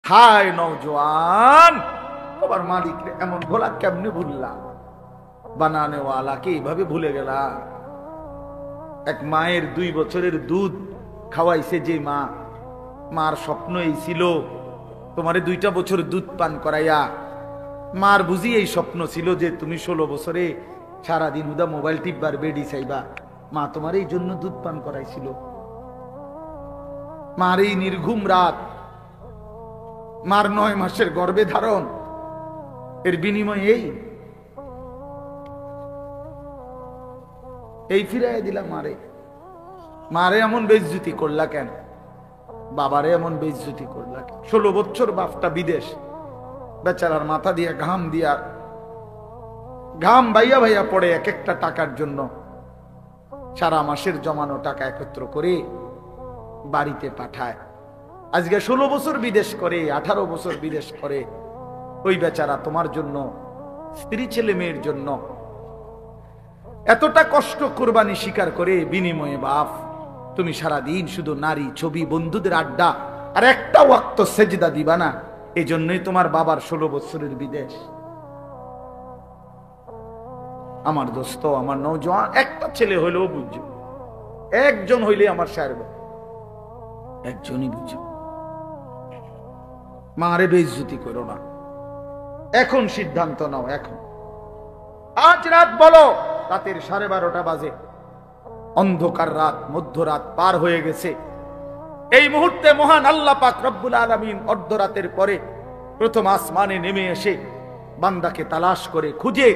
হায় নওজোয়ান, তোমার মালিক এমন ভোলা কেমনে ভুললা? বানানেওয়ালাকে এইভাবে ভুলে গেলা। এক মায়ের 2 বছরের দুধ খাওয়াইছে যে মা, মার স্বপ্ন এই ছিল তোমারে 2টা বছর দুধ পান করাইয়া। মার বুঝি এই স্বপ্ন ছিল যে তুমি 16 বছরে সারাদিন হুদা মোবাইল টিপবার বেডি চাইবা। মা তোমার এই জন্য দুধ পান করাইছিল। মার এই নির্ঘুম রাত, মার 9 মাসের গর্ভে ধারণ, এর বিনিময়ে এই ফিরাইয়া দিলাম মারে। মারে এমন বেইজ্জতি করলা কেন? বাবারে এমন বেইজ্জতি করলা কেন? 16 বছর বাপটা বিদেশ, বেচারার মাথা দিয়া ঘাম ভাইয়া ভাইয়া পড়ে এক একটা টাকার জন্য। সারা মাসের জমানো টাকা একত্র করে বাড়িতে পাঠায়। আজকে 16 বছর বিদেশ করে, 18 বছর বিদেশ করে। ওই বেচারা তোমার জন্য, স্ত্রী ছেলে মেয়ের জন্য এতটা কষ্ট কোরবানি স্বীকার করে, বিনিময়ে বাপ তুমি সারাদিন শুধু নারী ছবি, বন্ধুদের আড্ডা, আর একটা ওয়াক্ত সেজদা দিবা না। এই জন্যই তোমার বাবার 16 বছরের বিদেশ। আমার দোস্ত, আমার নওজোয়ান, একটা ছেলে হইলেও বুঝছো, একজন হইলে আমার সারবে, একজনই বুঝো। মারে বেইজ্জতি করো না। এখন সিদ্ধান্ত নাও। এখন আজ রাত বলো, রাতের 12:30 বাজে, অন্ধকার রাত, মধ্যরাত পার হয়ে গেছে। এই মুহূর্তে মহান আল্লাহ পাক রব্বুল আলামিন অর্ধরাতের পরে প্রথম আসমানে নেমে এসে বান্দাকে তালাশ করে খুঁজে,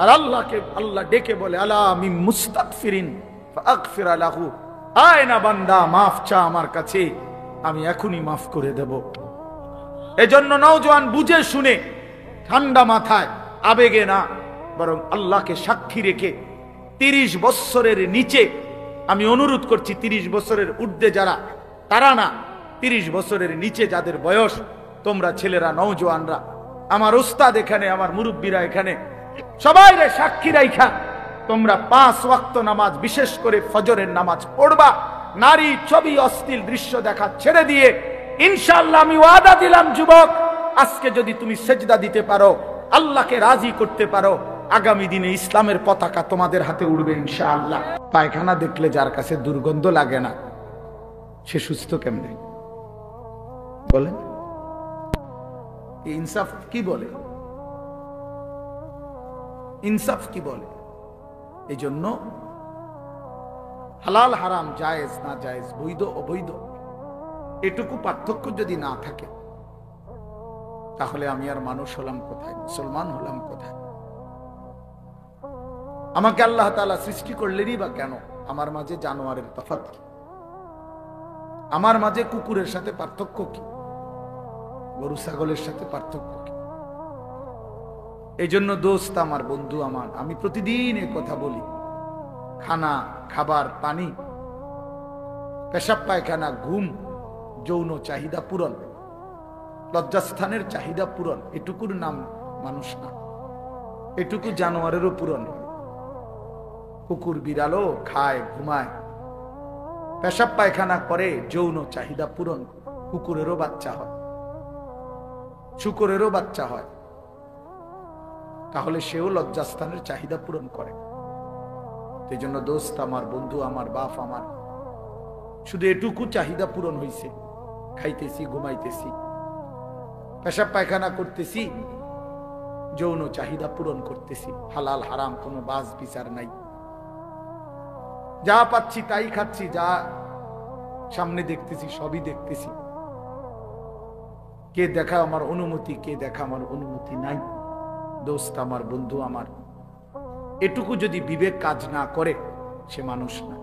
আর আল্লাহ ডেকে বলে, আলা মিন মুস্তাগফিরিন ফাগফির লাহু, আয় না বান্দা, মাফ চা আমার কাছে, আমি এখনই মাফ করে দেব। এজন্য নওজোয়ান বুঝে শুনে, ঠান্ডা মাথায়, আবেগে না, বরং আল্লাহকে সাক্ষী রেখে 30 বছরের নিচে, আমি অনুরোধ করছি 30 বছরের ঊর্ধ্বে যারা, তারা না, 30 বছরের নিচে যাদের বয়স, তোমরা ছেলেরা, নওজোয়ানরা, আমার উস্তাদ এখানে, আমার মুরব্বীরা এখানে, সবাই রে সাক্ষী রাইখা তোমরা 5 ওয়াক্ত নামাজ, বিশেষ করে ফজরের নামাজ পড়বা। নারী ছবি, অশ্লীল দৃশ্য দেখা ছেড়ে দিয়ে, ইনশাআল্লাহ আমি ওয়াদা দিলাম যুবক, আজকে যদি তুমি সেজদা দিতে পারো, আল্লাহকে রাজি করতে পারো, আগামী দিনে ইসলামের পতাকা তোমাদের হাতে উড়বে ইনশাআল্লাহ। পায়খানা দেখলে যার কাছে দুর্গন্ধ লাগে না, সে সুস্থ কেমনে বলেন? ইনসাফ কি বলে? ইনসাফ কি বলে? এই জন্য হালাল হারাম, জায়েজ না জায়েজ, বৈধ অবৈধ, এটুকু পার্থক্য যদি না থাকে, তাহলে আমি আর মানুষ হলাম কোথায়? মুসলমান হলাম কোথায়? আমাকে আল্লাহ তাআলা সৃষ্টি করলেনই বা কেন? আমার মাঝে জানোয়ারের তফাৎ কি? আমার মাঝে কুকুরের সাথে পার্থক্য কি? গরু ছাগলের সাথে পার্থক্য কি? এই জন্য দোস্ত আমার, বন্ধু আমার, আমি প্রতিদিন এ কথা বলি, খানা, খাবার, পানি, পেশাব পায়খানা, ঘুম, যৌন চাহিদা পূরণ, লজ্জাস্থানের চাহিদা পূরণ, এটুকুর নাম মানুষ না। এটুকু জানোয়ারেরও পূরণ। কুকুর বিড়ালও খায়, ঘুমায়, পেশাব পায়খানা করে, যৌন চাহিদা পূরণ। কুকুরেরও বাচ্চা হয়, শুকরেরও বাচ্চা হয়, তাহলে সেও লজ্জাস্থানের চাহিদা পূরণ করে। এই জন্য দোস্ত আমার, বন্ধু আমার, বাপ আমার, শুধু এটুকু চাহিদা পূরণ হয়েছে, খাইতেছি, ঘুমাইতেছি, পেশাব পায়খানা করতেছি, যৌন চাহিদা পূরণ করতেছি, হালাল হারাম কোনো বাজ বিচার নাই। যা পাচ্ছি তাই খাচ্ছি, যা সামনে দেখতেছি সবই দেখতেছি। কে দেখা আমার অনুমতি, কে দেখা আমার অনুমতি নাই। দোস্ত আমার, বন্ধু আমার, এটুকু যদি বিবেক কাজ না করে, সে মানুষ না,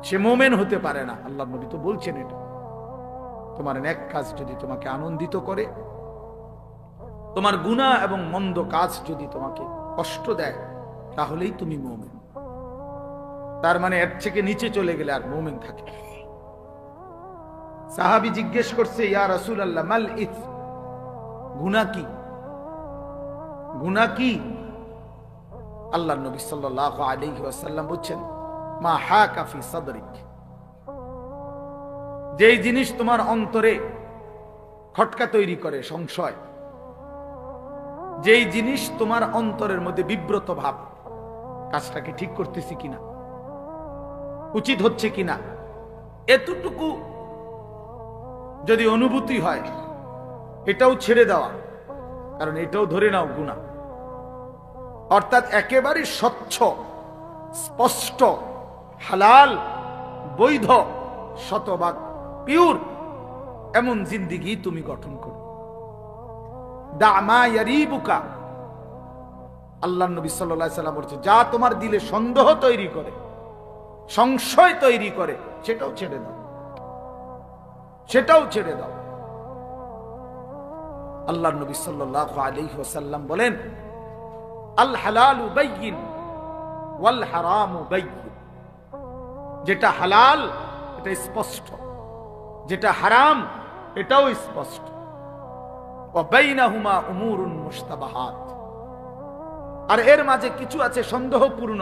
সে মোমেন হতে পারে না। আল্লাহ নবী তো বলছেন এটা। তোমার নেক কাজ যদি তোমাকে আনন্দিত করে, তোমার গুনাহ এবং মন্দ কাজ যদি তোমাকে কষ্ট দেয়, তাহলেই তুমি মুমিন। তার মানে এর থেকে নিচে চলে গেলে আর মুমিন থাকে। সাহাবী জিজ্ঞেস করছে, ইয়া রাসূলুল্লাহ, মাল ইথম, গুনাহ কি? গুনাহ কি? আল্লাহর নবী সাল্লাল্লাহু আলাইহি ওয়াসাল্লাম বলেন, মা হাকা ফি সাদরিক, যেই জিনিস তোমার অন্তরে খটকা তৈরি করে, সংশয়, যেই জিনিস তোমার অন্তরের মধ্যে বিব্রত ভাব, কাজটাকে ঠিক করতেছি কিনা, উচিত হচ্ছে কিনা, এতটুকু যদি অনুভূতি হয়, এটাও ছেড়ে দেওয়া, কারণ এটাও ধরে নাও গুনাহ। অর্থাৎ একেবারে স্বচ্ছ, স্পষ্ট, হালাল, বৈধ, শতভাগ পিওর এমন জিন্দেগি তুমি গঠন করো। দামা ইয়ারিবুকা, আল্লাহর নবী সাল্লাল্লাহু আলাইহি সাল্লাম বলেছে, যা তোমার দিলে সন্দেহ তৈরি করে, সংশয় তৈরি করে, সেটাও ছেড়ে দাও, সেটাও ছেড়ে দাও। আল্লাহর নবী সাল্লাল্লাহু আলাইহি ওয়াসাল্লাম বলেন, আল হালালু বাইয়িন ওয়াল হারামু বাইয়িন, যেটা হালাল এটা স্পষ্ট, যেটা হারাম এটাও স্পষ্ট। ওয়া বাইনাহুমা উমুরুন মুশতাবাহাত, আর এর মাঝে কিছু আছে সন্দেহপূর্ণ,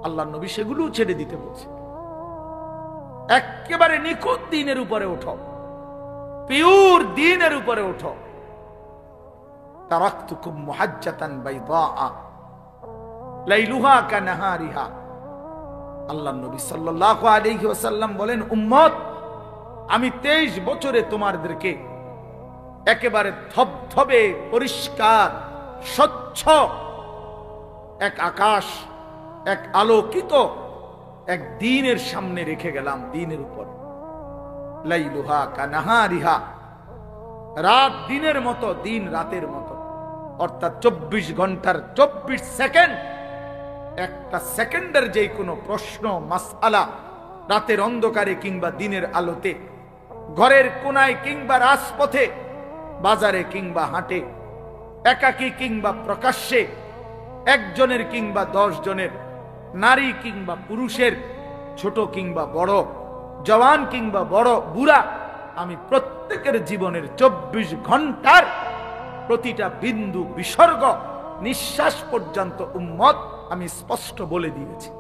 আল্লাহর নবী সেগুলোও ছেড়ে দিতে বলছে। একেবারে নিখুঁত দ্বীনের উপরে ওঠো, পিওর দ্বীনের উপরে ওঠো। তারাকতুকুম মুহাজ্জাতান বাইদা লাইলুহা কানাহারিহা, আল্লাহর নবী সাল্লাল্লাহু আলাইহি ওয়াসাল্লাম বলেন, উম্মত, আমি 23 বছরে তোমাদেরকে একেবারে ধবধবে পরিষ্কার স্বচ্ছ এক আকাশ, এক আলোকিত এক দ্বীনের সামনে রেখে গেলাম, দ্বীনের উপর। লাইলুহা কানাহারিহা, রাত দিনের মতো, দিন রাতের মতো, অর্থাৎ 24 ঘন্টার 24 সেকেন্ড, একটা সেকেন্ডের যে কোনো প্রশ্ন মাসআলা রাতের অন্ধকারে কিংবা দিনের আলোতে, ঘরের কোনায় কিংবা রাজপথে, বাজারে কিংবা হাটে, একাকী কিংবা প্রকাশ্যে, একজনের কিংবা 10 জনের, নারী কিংবা পুরুষের, ছোট কিংবা বড়, জওয়ান কিংবা বড় বুড়া, আমি প্রত্যেকের জীবনের 24 ঘন্টার প্রতিটা বিন্দু বিসর্গ নিঃশ্বাস পর্যন্ত উম্মত আমি স্পষ্ট বলে দিয়েছি।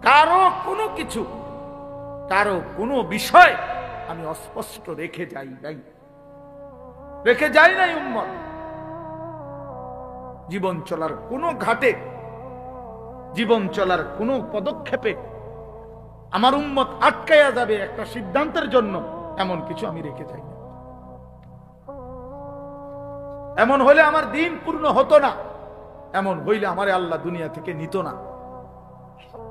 কারো কোনো কিছু, কারো কোনো বিষয় আমি অস্পষ্ট রেখে যাই নাই, রেখে যাই নাই উম্মত। জীবন চলার কোনো ঘাটে, জীবন চলার কোনো পদক্ষেপে আমার উম্মত আটকায়া যাবে একটা সিদ্ধান্তের জন্য, এমন কিছু আমি রেখে যাই না। এমন হলে আমার দিন পূর্ণ হতো না, এমন হইলে আমারে আল্লাহ দুনিয়া থেকে নিত না,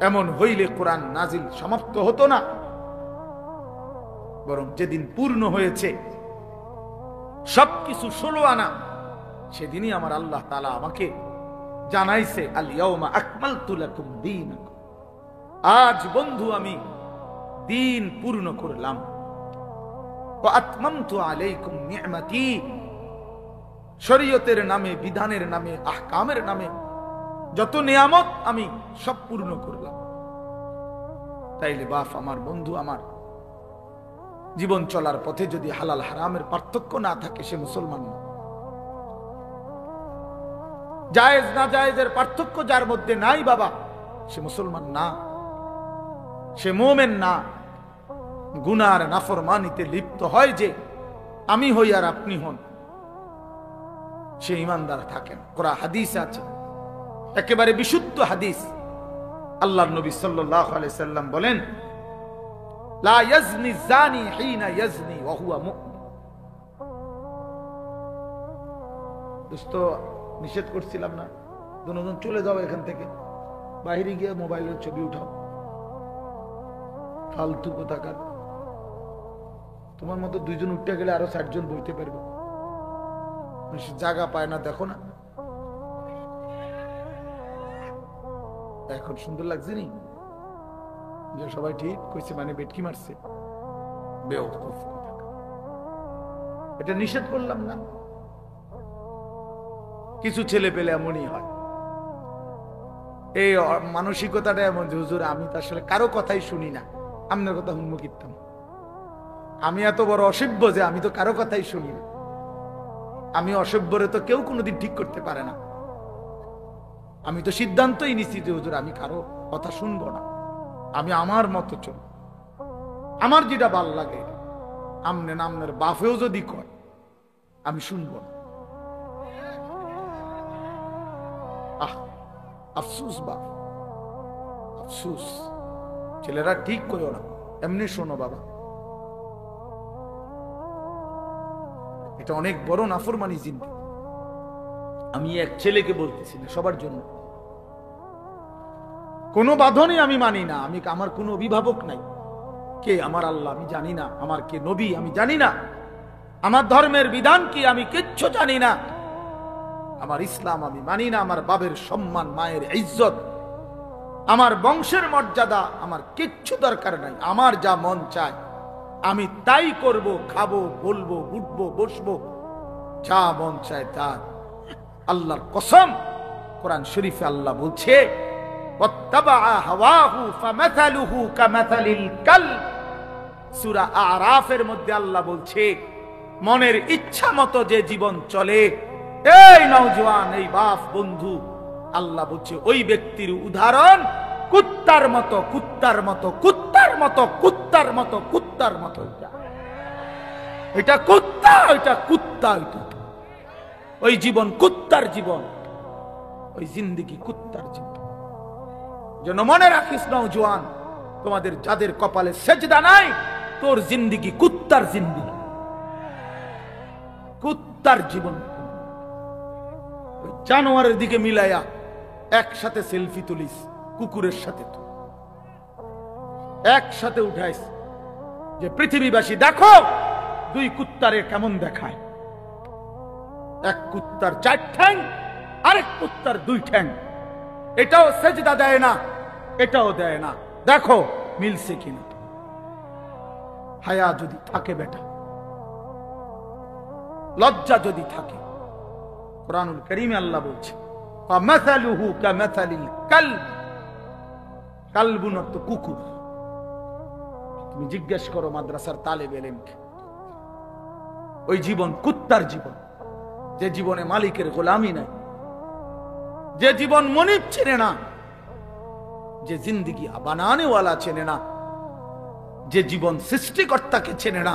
এমন হইলে কোরআন নাজিল সমাপ্ত হতো না। বরং যেদিন পূর্ণ হয়েছে সবকিছু 16 আনা, সেদিনই আমার আল্লাহ তাআলা আমাকে জানাইছে, আল ইয়াউমা আকমালতু লাকুম দীনাকুম, আজ বন্ধু আমি দিন পূর্ণ করলাম। ওয়া আতমামতু আলাইকুম নি'মাতি, শরীয়তের নামে, বিধানের নামে, আহকামের নামে যত নিয়ামত আমি সব পূর্ণ করলাম। তাইলে বাপ আমার, বন্ধু আমার, জীবন চলার পথে যদি হালাল হারামের পার্থক্য না থাকে, সে মুসলমান না। জায়েজ না জায়েজের পার্থক্য যার মধ্যে নাই বাবা, সে মুসলমান না, সে মুমিন না। গুনার নাফরমানিতে লিপ্ত হয় যে, আমি হই আর আপনি হন, সে ঈমানদার থাকেন। কোরআন হাদিস আছে, একেবারে বিশুদ্ধ হাদিস, আল্লাহর নবী সাল্লাল্লাহু আলাইহি সাল্লাম বলেন, লা ইয়াজনি জানি হিনা ইয়াজনি ওয়া হুয়া মুমিন। দোস্ত, নিষেধ করছিলাম না, দুজন চলে যাও এখান থেকে, বাইরে গিয়ে মোবাইলের ছবি উঠাও, ফালতু কোথাকার। তোমার মতো 2 জন উঠতে গেলে আরো 60 জন বলতে পারবে, জায়গা পায় না, দেখো না এখন সুন্দর লাগছে নি যে সবাই ঠিক কইছে, মানে বেটকি মারছে, বেওকুফ। এটা নিষেধ করলাম না। কিছু ছেলে পেলে এমনই হয়, এই মানসিকতাটা এমন যে, হুজুর আমি তো আসলে কারো কথাই শুনি না, আপনার কথা হুন্মুখ ইত্তাম, আমি এত বড় অসভ্য যে আমি তো কারো কথাই শুনি না। আমি অসভ্যরে তো কেউ কোনোদিন ঠিক করতে পারে না। আমি তো সিদ্ধান্তই নিছি যে হুজুর আমি কারো কথা শুনবো না, আমি আমার মতো চল, আমার যেটা ভাল লাগে। আমনে নামনের বাফেও যদি কয় আমি শুনব না। আফসুস বাপ, আফসুস। ছেলেরা ঠিক করো না, এমনি শোনো বাবা, এটা অনেক বড় নাফরমানি জিন্দেগি। আমি এক ছেলেকে বলতেছি না, সবার জন্য। কোনো বাঁধনই আমি মানি না। আমি আমার কোনো অভিভাবক নাই। কে আমার আল্লাহ আমি জানি না, আমার কে নবী আমি জানি না, আমার ধর্মের বিধান কি আমি কিচ্ছু জানি না, আমার ইসলাম আমি মানি না, আমার বাবের সম্মান, মায়ের ইজ্জত, আমার বংশের মর্যাদা আমার কিচ্ছু দরকার নাই। আমার যা মন চায় আমি তাই করব, খাবো, বলবো, উঠবো, বসবো, যা মন চায় তা। আল্লাহর কসম, কোরআন শরীফে আল্লাহ বলছে সূরা আরাফের মধ্যে আল্লাহ বলছে মনের ইচ্ছা মতো যে জীবন চলে, এই নওজোয়ান, এই বাপ বন্ধু, আল্লাহ বলছে ওই ব্যক্তির উদাহরণ কুত্তার মতো, কুত্তার মতো, কুত্তার মতো, কুত্তার মতো, কুত্তার মতো। এটা কুত্তা, এটা কুত্তা, এটা ওই জীবন কুত্তার জীবন, ওই জিন্দেগি কুত্তার জীবন। যেন মনে রাখিস নওজোয়ান, তোমাদের যাদের কপালে সেজদা নাই, তোর জিন্দেগি কুত্তার জিন্দেগি, কুত্তার জীবন। ওই জানোয়ারের দিকে মিলাইয়া একসাথে সেলফি তুলিস, কুকুরের সাথে তো একসাথে উঠাইস যে পৃথিবীবাসী দেখো দুই কুত্তারে কেমন দেখায়। এক কুত্তার 4 ঠ্যাং, আরেক কুত্তার 2 ঠ্যাং। এটাও সেজদা দেয় না, এটাও দেয় না, দেখো মিলছে কিনা। হায়া যদি থাকে বেটা, লজ্জা যদি থাকে, কুরআনুল কারীমে আল্লাহ বলছে ফামাসালুহু কামাসালিল কালব, কালবুন অর্থ কুকুর। তুমি জিজ্ঞেস করো মাদ্রাসার তালেবে ইলমকে, ওই জীবন কুত্তার জীবন, যে জীবনে মালিকের গোলামি নাই, যে জীবন মনিব চেনে না, যে জিন্দেগি বানানে ওয়ালা চেনে না, যে জীবন সৃষ্টিকর্তাকে চেনে না,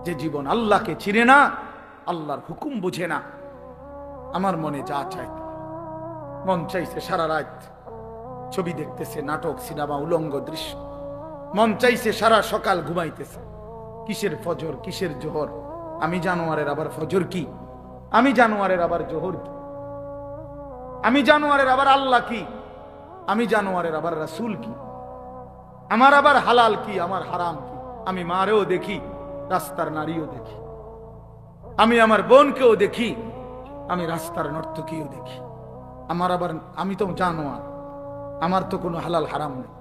যে জীবন আল্লাহকে চিনে না, আল্লাহর হুকুম বুঝে না। আমার মনে যা চাই, মন চাইছে সারা রাত ছবি দেখতেছে, নাটক, সিনেমা, উলঙ্গ দৃশ্য। মন চাইছে সারা সকাল ঘুমাইতেছে। কিসের ফজর, কিসের জোহর? আমি জানোয়ারের আবার ফজর কি? আমি জানোয়ারের আবার জোহর কি? আমি জানোয়ারের আবার আল্লাহ কি? আমি জানোয়ারের আবার রাসূল কি? আমার আবার হালাল কি, আমার হারাম কি? আমি মারেও দেখি, রাস্তার নারীও দেখি, আমি আমার বোনকেও দেখি, আমি রাস্তার নর্তকীও দেখি। আমার আবার, আমি তো জানোয়ার, আমার তো কোনো হালাল হারাম নেই।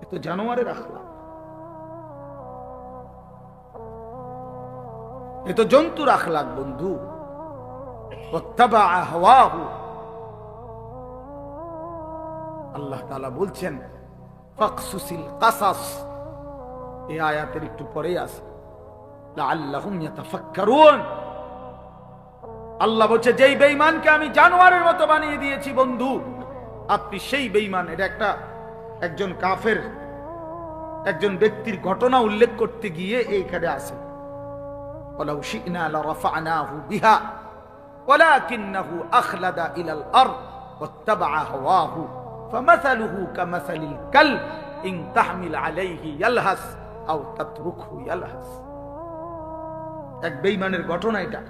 এ তো জানোয়ারের আখলাক, এ তো জন্তুর আখলাক বন্ধু। ওয়াত্তাবাআ হাওয়াহু, আল্লাহ তাআলা বলছেন ফাকসুসিল কাসাস, এই আয়াতের একটু পরেই আছে লাআল্লাহুম ইয়াতাফাক্কারুন। আল্লাহ বলছে যেই বেঈমানকে আমি জানোয়ারের মতো বানিয়ে দিয়েছি বন্ধু, আপনি সেই বেঈমান। এটা একজন কাফের, একজন ব্যক্তির ঘটনা উল্লেখ করতে গিয়ে এইখানে আছে ওয়ালাউ শি'না লারাফা'নাহু বিহা ওয়ালাকিন্নাহু আখলাদা ইলাল আরদ ওয়াত্তাবা'a হাওয়াহু ফামাসালুহু কামাসালিল কালব ইন তাহমিল আলাইহি ইয়ালহাস আও তাতরুকহু ইয়ালহাস। এক বেঈমানের ঘটনা এটা।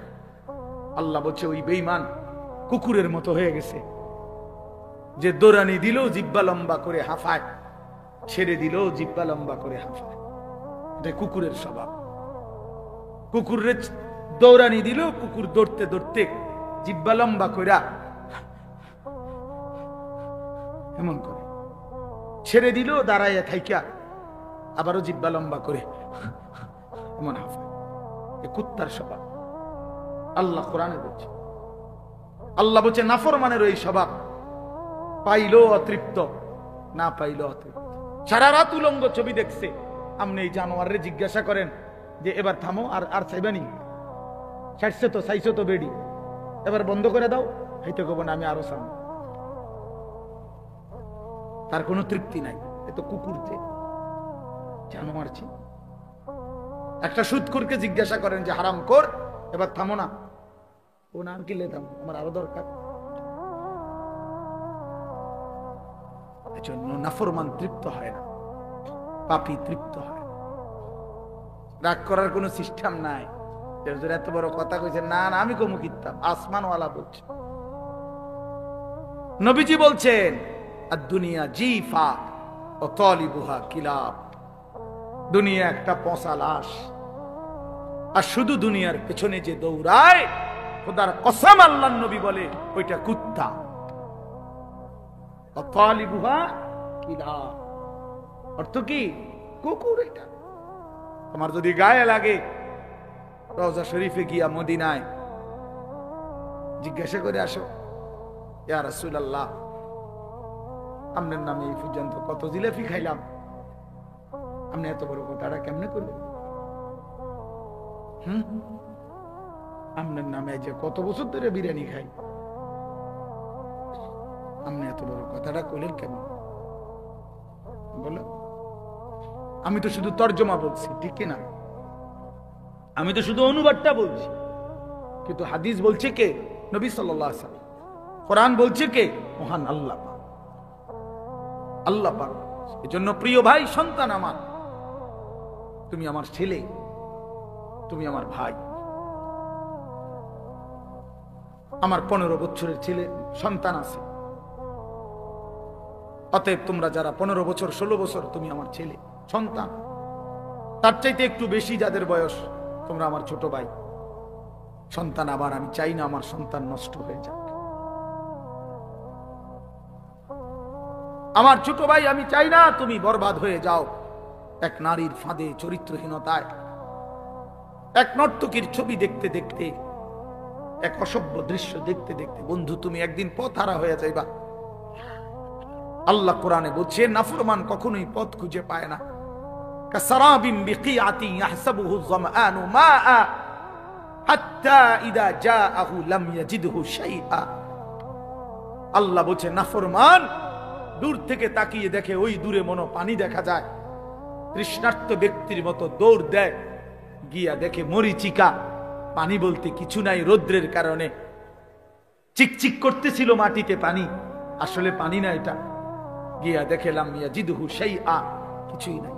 আল্লাহ বলছে ওই বেঈমান কুকুরের মতো হয়ে গেছে, যে দৌড়ানি দিলেও জিহ্বা লম্বা করে হাঁফায়, ছেড়ে দিলেও জিহ্বা লম্বা করে হাঁফায়। এটা কুকুরের স্বভাব। কুকুরের দৌড়ানি দিলেও কুকুর দৌড়তে দৌড়তে জিহ্বা লম্বা করে এমন করে, ছেড়ে দিলেও দাঁড়াইয়া থাইকা আবারও জিহ্বা লম্বা করে এমন হাঁফায়। এ কুত্তার স্বভাব। আল্লাহ কোরআনে বলছে, আল্লাহ বলছে নাফরমানের ওই স্বভাব, পাইলো অতৃপ্ত, না পাইলো অতৃপ্ত। সারা রাত উলঙ্গ ছবি দেখছে। আপনি এই জানোয়ারে জিজ্ঞাসা করেন যে এবার থামো, আর চাইবানি, চাইছো তো বেডি, এবার বন্ধ করে দাও, হইতে কব না আমি আরো চাম। তার কোনো তৃপ্তি নাই। এত কুকুর যে জানোয়ার ছিল। একটা সুদখোরকে জিজ্ঞাসা করেন যে হারাম কর, এবার থামো না, ও নাম কি লেতাম, আমার আরো দরকার। এজন্য নাফরমান তৃপ্ত হয় না, পাপী তৃপ্ত হয়। রাগ করার কোনো সিস্টেম নাই। এত বড় কথা কইছে, না না আমি কমু কিতাম, আসমানওয়ালা বলছে। নবীজি বলছেন দুনিয়া জিফা ও তালিবুহা কিলাব, দুনিয়া একটা পচা লাশ, আর শুধু দুনিয়ার পেছনে যে দৌড়ায়, খোদার কসম আল্লাহর নবী বলে ওইটা কুত্তা। ও তালিবুহা কিলাব অর্থ কি? কুকুর। এটা তোমার যদি গায়ে লাগে, রওজা শরীফে গিয়া মদিনায় জিজ্ঞাসা করে আসো, ইয়া রাসূলুল্লাহ আপনার নামে এই পর্যন্ত কত জিলাপি খাইলাম, আপনি এত বড় কথাটা কেমনে করলেন? আপনার নামে যে কত বছর ধরে বিরিয়ানি খাই, আপনি এত বড় কথাটা করলেন কেমন? বলো, আমি তো শুধু তর্জমা বলছি, ঠিক না? আমি তো শুধু অনুবাদটা বলছি, কিন্তু হাদিস বলছে কে? নবী সাল্লাল্লাহু আলাইহি ওয়াসাল্লাম। কোরআন বলছে কে? মহান আল্লাহ পাক। আল্লাহ পাক। এজন্য প্রিয় ভাই, সন্তান আমার, তুমি আমার ছেলে, তুমি আমার ভাই। আমার 15 বছরের ছেলে সন্তান আছে, অতএব তোমরা যারা 15 বছর 16 বছর, তুমি আমার ছেলে সন্তান। তার চাইতে একটু বেশি যাদের বয়স, তোমরা আমার ছোট ভাই সন্তান। আবার আমি চাই না আমার সন্তান নষ্ট হয়ে যাক। আমার ছোট ভাই, আমি চাই না তুমি বরবাদ হয়ে যাও এক নারীর ফাঁদে, চরিত্রহীনতায়, এক নর্তকীর ছবি দেখতে দেখতে, এক অসভ্য দৃশ্য দেখতে দেখতে। বন্ধু, তুমি একদিন পথহারা হয়ে যাইবা। আল্লাহ কোরআনে বলছে নাফরমান কখনোই পথ খুঁজে পায় না। কাসারাবিন বিকিআতি ইয়াহসাবুহু যামআনু মাআ হাত্তা ইযা জাআহু লাম ইয়াজিদহু শাইআ। আল্লাহ বলছে নাফরমান দূর থেকে তাকিয়ে দেখে, ওই দূরে মনে পানি দেখা যায়, তৃষ্ণার্ত ব্যক্তির মতো দৌড় দেয়, গিয়া দেখে মরিচিকা, পানি বলতে কিছু নাই। রৌদ্রের কারণে চিকচিক করতেছিল মাটিতে পানি, আসলে পানি না এটা। গিয়া দেখে লাম ইয়াজিদহু শাইআ, কিছুই নাই।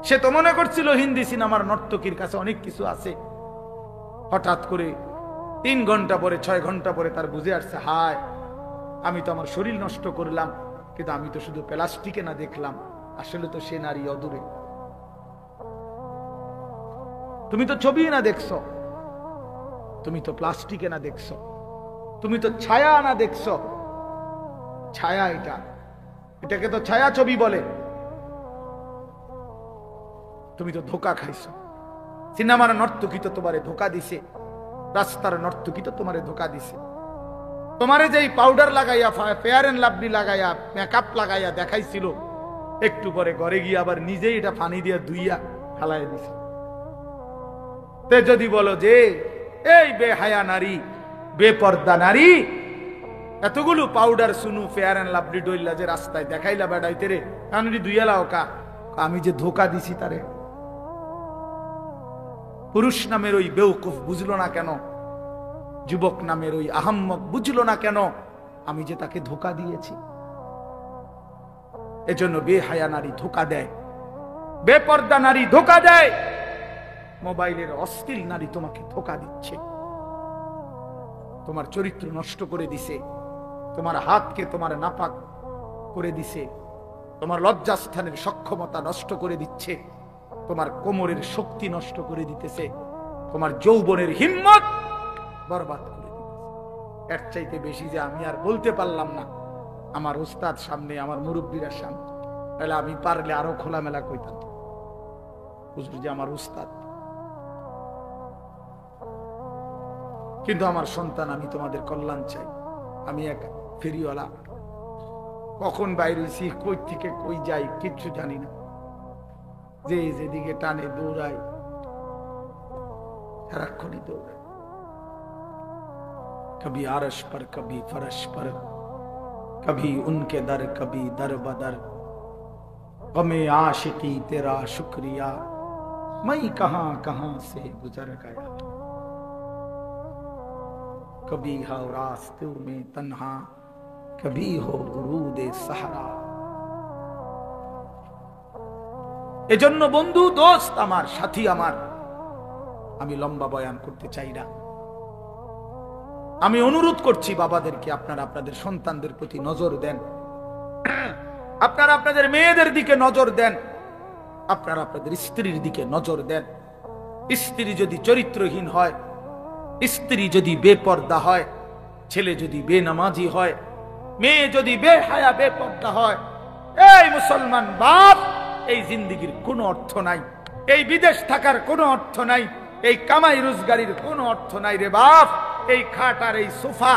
সে তো মনে করছিল হিন্দি সিনেমার নর্তকীর কাছে অনেক কিছু আছে। হঠাৎ করে 3 ঘন্টা পরে, 6 ঘন্টা পরে তার বুঝে আসছে, হায় আমি তো আমার শরীর নষ্ট করলাম, কিন্তু আমি তো শুধু প্লাস্টিকে না দেখলাম, আসলে তো সে নারী অদূরে। তুমি তো ছবি না দেখছো, তুমি তো প্লাস্টিকে না দেখছো, তুমি তো ছায়া না দেখছো। ছায়া এটাকে তো ছায়া ছবি বলে। তুমি তো ধোকা খাইছো। সিনেমার নর্তকী তো তোমারে ধোকা দিছে, রাস্তার নর্তকী তো তোমারে ধোকা দিছে। তোমারে যেই পাউডার লাগাইয়া, ফেয়ার এন্ড লাভলি লাগাইয়া, মেকআপ লাগাইয়া দেখাইছিল, একটু পরে ঘরে গিয়ে আবার নিজেই এটা পানি দিয়া ধুইয়া ফালাই দিছে। তে যদি বলো যে এই বেহায়া নারী, বেপর্দা নারী, এতগুলো পাউডার সুনু ফেয়ার এন্ড লাভলি ডইলা যে রাস্তায় দেখাইলা বেড়াইতে রে, কারণ ধুইয়া লাও কা, আমি যে ধোকা দিছি তারে। পুরুষ নামের ওই বেউকুফ বুঝলো না কেন? যুবক নামের ওই আহাম্মক বুঝলো না কেন? আমি যে তাকে ধোকা দিয়েছি। এজন্য বেহায়া নারী ধোকা দেয়, বেপর্দা নারী ধোকা দেয়, মোবাইলের অশ্লীল নারী তোমাকে ধোকা দিচ্ছে, তোমার চরিত্র নষ্ট করে দিছে, তোমার হাতকে তোমার নাপাক করে দিছে, তোমার লজ্জাস্থানের সক্ষমতা নষ্ট করে দিচ্ছে, তোমার কোমরের শক্তি নষ্ট করে দিতেছে, তোমার যৌবনের হিম্মত বরবাদ করে দিতেছে। এর চাইতে বেশি যে আমি আর বলতে পারলাম না আমার উস্তাদ সামনে, আমার মুরব্বীরা সামনে, তাহলে আমি পারলে আরো খোলামেলা কইতাম, বুঝলি যে আমার উস্তাদ। কিন্তু আমার সন্তান, আমি তোমাদের কল্যাণ চাই। আমি এক ফেরিওয়ালা, কখন বাইরে হইছি, কই থেকে কই যাই কিচ্ছু জানি না। যে যেদিকে টানে দৌড়াই, সারাক্ষণই দৌড়াই, কবি আরশ পর কবি ফরশ পর, कभी उनके दर कभी दर बदर, गमे आशिकी तेरा शुक्रिया, मैं कहां कहां से गुजर गया। कभी हो रास्तों में तन्हा, कभी हो गुरूदे सहारा। এজন্য বন্ধু, দোস্ত আমার, সাথী আমার, আমি লম্বা বয়ান করতে চাই না। আমি অনুরোধ করছি বাবাদেরকে, আপনারা আপনাদের সন্তানদের প্রতি নজর দেন, আপনারা আপনাদের মেয়েদের দিকে নজর দেন, আপনারা আপনাদের স্ত্রীর দিকে নজর দেন। স্ত্রী যদি চরিত্রহীন হয়, স্ত্রী যদি বেপর্দা হয়, ছেলে যদি বেনামাজি হয়, মেয়ে যদি বেহায়া বেপর্দা হয়, এই মুসলমান বাপ, এই জিন্দেগির কোনো অর্থ নাই, এই বিদেশ থাকার কোনো অর্থ নাই, এই কামাই রোজগারির কোনো অর্থ নাই রে বাপ। এই খাট আর এই সোফা,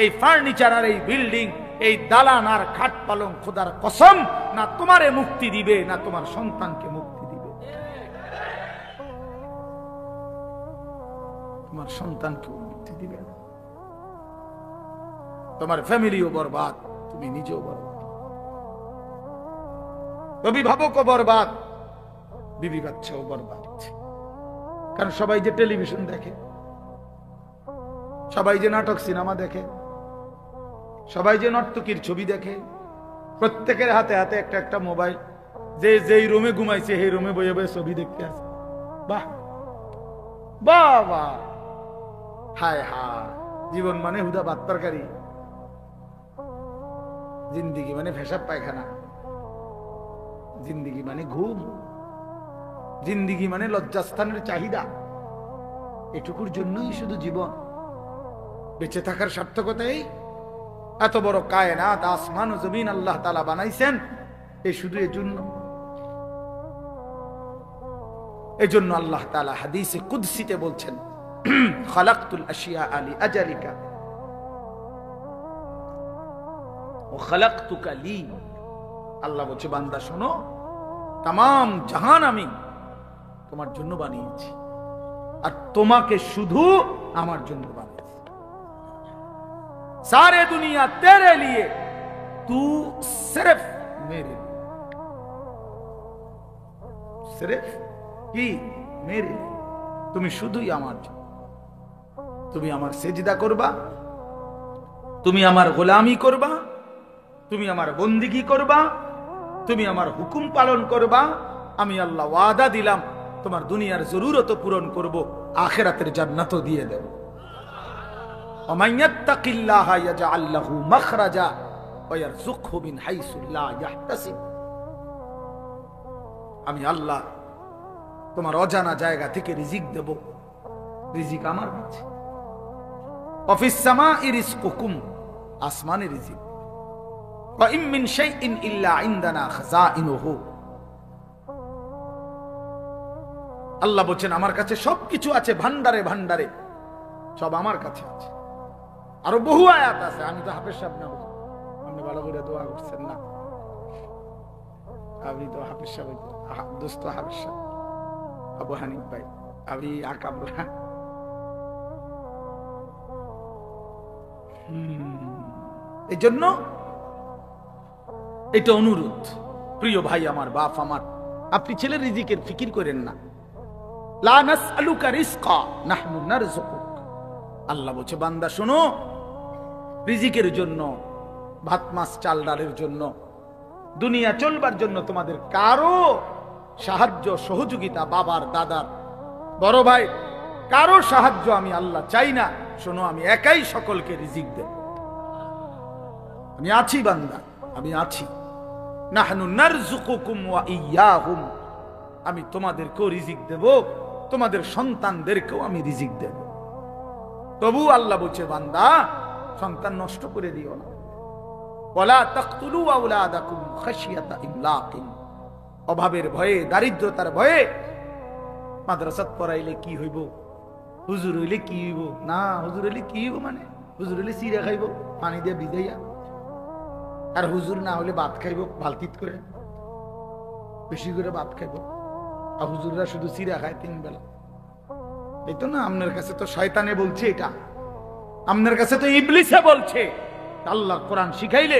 এই ফার্নিচার আর এই বিল্ডিং, এই দালান আর খাট পালং খোদার কসম না তোমারে মুক্তি দিবে, না তোমার সন্তানকে মুক্তি দিবে। তোমার সন্তানকে মুক্তি দিবে না, তোমার ফ্যামিলিও বরবাদ, তুমি নিজেও বরবাদ, অভিভাবকও বরবাদ, বিবি বাচ্চাও বরবাদ। কারণ সবাই যে টেলিভিশন দেখে, সবাই যে নাটক সিনেমা দেখে, সবাই যে নর্তকীর ছবি দেখে, প্রত্যেকের হাতে হাতে একটা একটা মোবাইল, যে যেই রুমে ঘুমাইছে সেই রুমে বয়ে বয়ে ছবি দেখতে আছে। বাহ বাহ বাহ, হায় হায়, জীবন মানে হুদা ভাত তরকারি, জিন্দিগি মানে ভেসাব পায়খানা, জিন্দিগি মানে ঘুম, জিন্দিগি মানে লজ্জাস্থানের চাহিদা। এটুকুর জন্যই শুধু জীবন। বেঁচে থাকার সার্থকতাই এত বড় কায়নাত, আসমান ও জমিন আল্লাহ তাআলা বানাইছেন এই শুধু এজন্য। এজন্য আল্লাহ তাআলা হাদিসে কুদসিতে বলছেন, খালাকতুল আশিয়া আলি আজালিকা ও খালাকতুকা লি। আল্লাহ বলছে, বান্দা শোনো, তামাম জাহান আমি তোমার জন্য বানিয়েছি, আর তোমাকে শুধু আমার জন্য বানিয়েছি। सारे दुनिया तेरे लिए, तू सिर्फ मेरे लिए, सिर्फ কি मेरे लिए, তুমি শুধুই আমার জন্য। তুমি আমার সেজদা করবা, তুমি আমার গোলামি করবা, তুমি আমার বন্দিগি করবা, তুমি আমার হুকুম পালন করবা। আমি আল্লাহ ওয়াদা দিলাম তোমার দুনিয়ার জরুরত পূরণ করব, আখিরাতের জান্নাতও দিয়ে দেব। ومن يتق الله يجعل له مخرجا ويرزقه من حيث لا يحتسب। আমি আল্লাহ তোমার অজানা জায়গা থেকে রিজিক দেব, রিজিক আমার কাছে। وفي السماء رزقكم, আসমানে রিজিক। وإن من شيء إلا عندنا خزائنه। আল্লাহ বলেন আমার কাছে সবকিছু আছে, ভান্ডারে ভান্ডারে সব আমার কাছে আছে। আরো বহু আয়াত আছে, আমি তো হাফেজ সাহেব না, আপনি ভালো করে দোয়া করছেন না, আমি তো হাফেজ সাহেব, দোস্ত হাফেজ সাহেব আবু হানিফ ভাই, আমি আকাবরা। এই জন্য এটা অনুরোধ, প্রিয় ভাই আমার, বাপ আমার, আপনি ছেলের রিজিকের ফিকির করেন না। লা নাসআলুকা রিজকা নাহনু নারযুকুক। আল্লাহ বলছে, বান্দা শোনো, রিজিকের জন্য, ভাত মাছ চাল ডালের জন্য, দুনিয়া চলবার জন্য তোমাদের কারো সাহায্য সহযোগিতা, বাবার দাদার বড় ভাই কারো সাহায্য আমি আল্লাহ চাই না। শোনো, আমি একাই সকলকে রিজিক দেব। আমি আছি বান্দা, আমি আছি। নাহনু নারযুকুকুম ওয়া ইয়াহুম। আমি তোমাদেরকেও রিজিক দেব, তোমাদের সন্তানদেরকেও আমি রিজিক দেব। তবু আল্লাহ বলছে, বান্দা সন্তান নষ্ট করে দিও না। ওয়ালা তাকতুলু আওলাদাকুম খাশিয়াতা ইমলাকিন। অভাবের ভয়ে, দারিদ্রতার ভয়ে মাদ্রাসাত পড়াইলে কি হইব, হুজুর হইলে কি হইব, না হুজুর হইলে কি হইব, মানে হুজুর হইলে চিড়া খাইব পানি দিয়ে ভিজাইয়া, আর হুজুর না হলে ভাত খাইব বালতিত করে, বেশি করে ভাত খাইব। আর হুজুররা শুধু চিড়া খায় 3 বেলা। এই তো না, আপনার কাছে তো শয়তানে বলছে, এটা আপনার কাছে তো ইবলিসে বলছে। আল্লাহ কোরআন শিখাইলে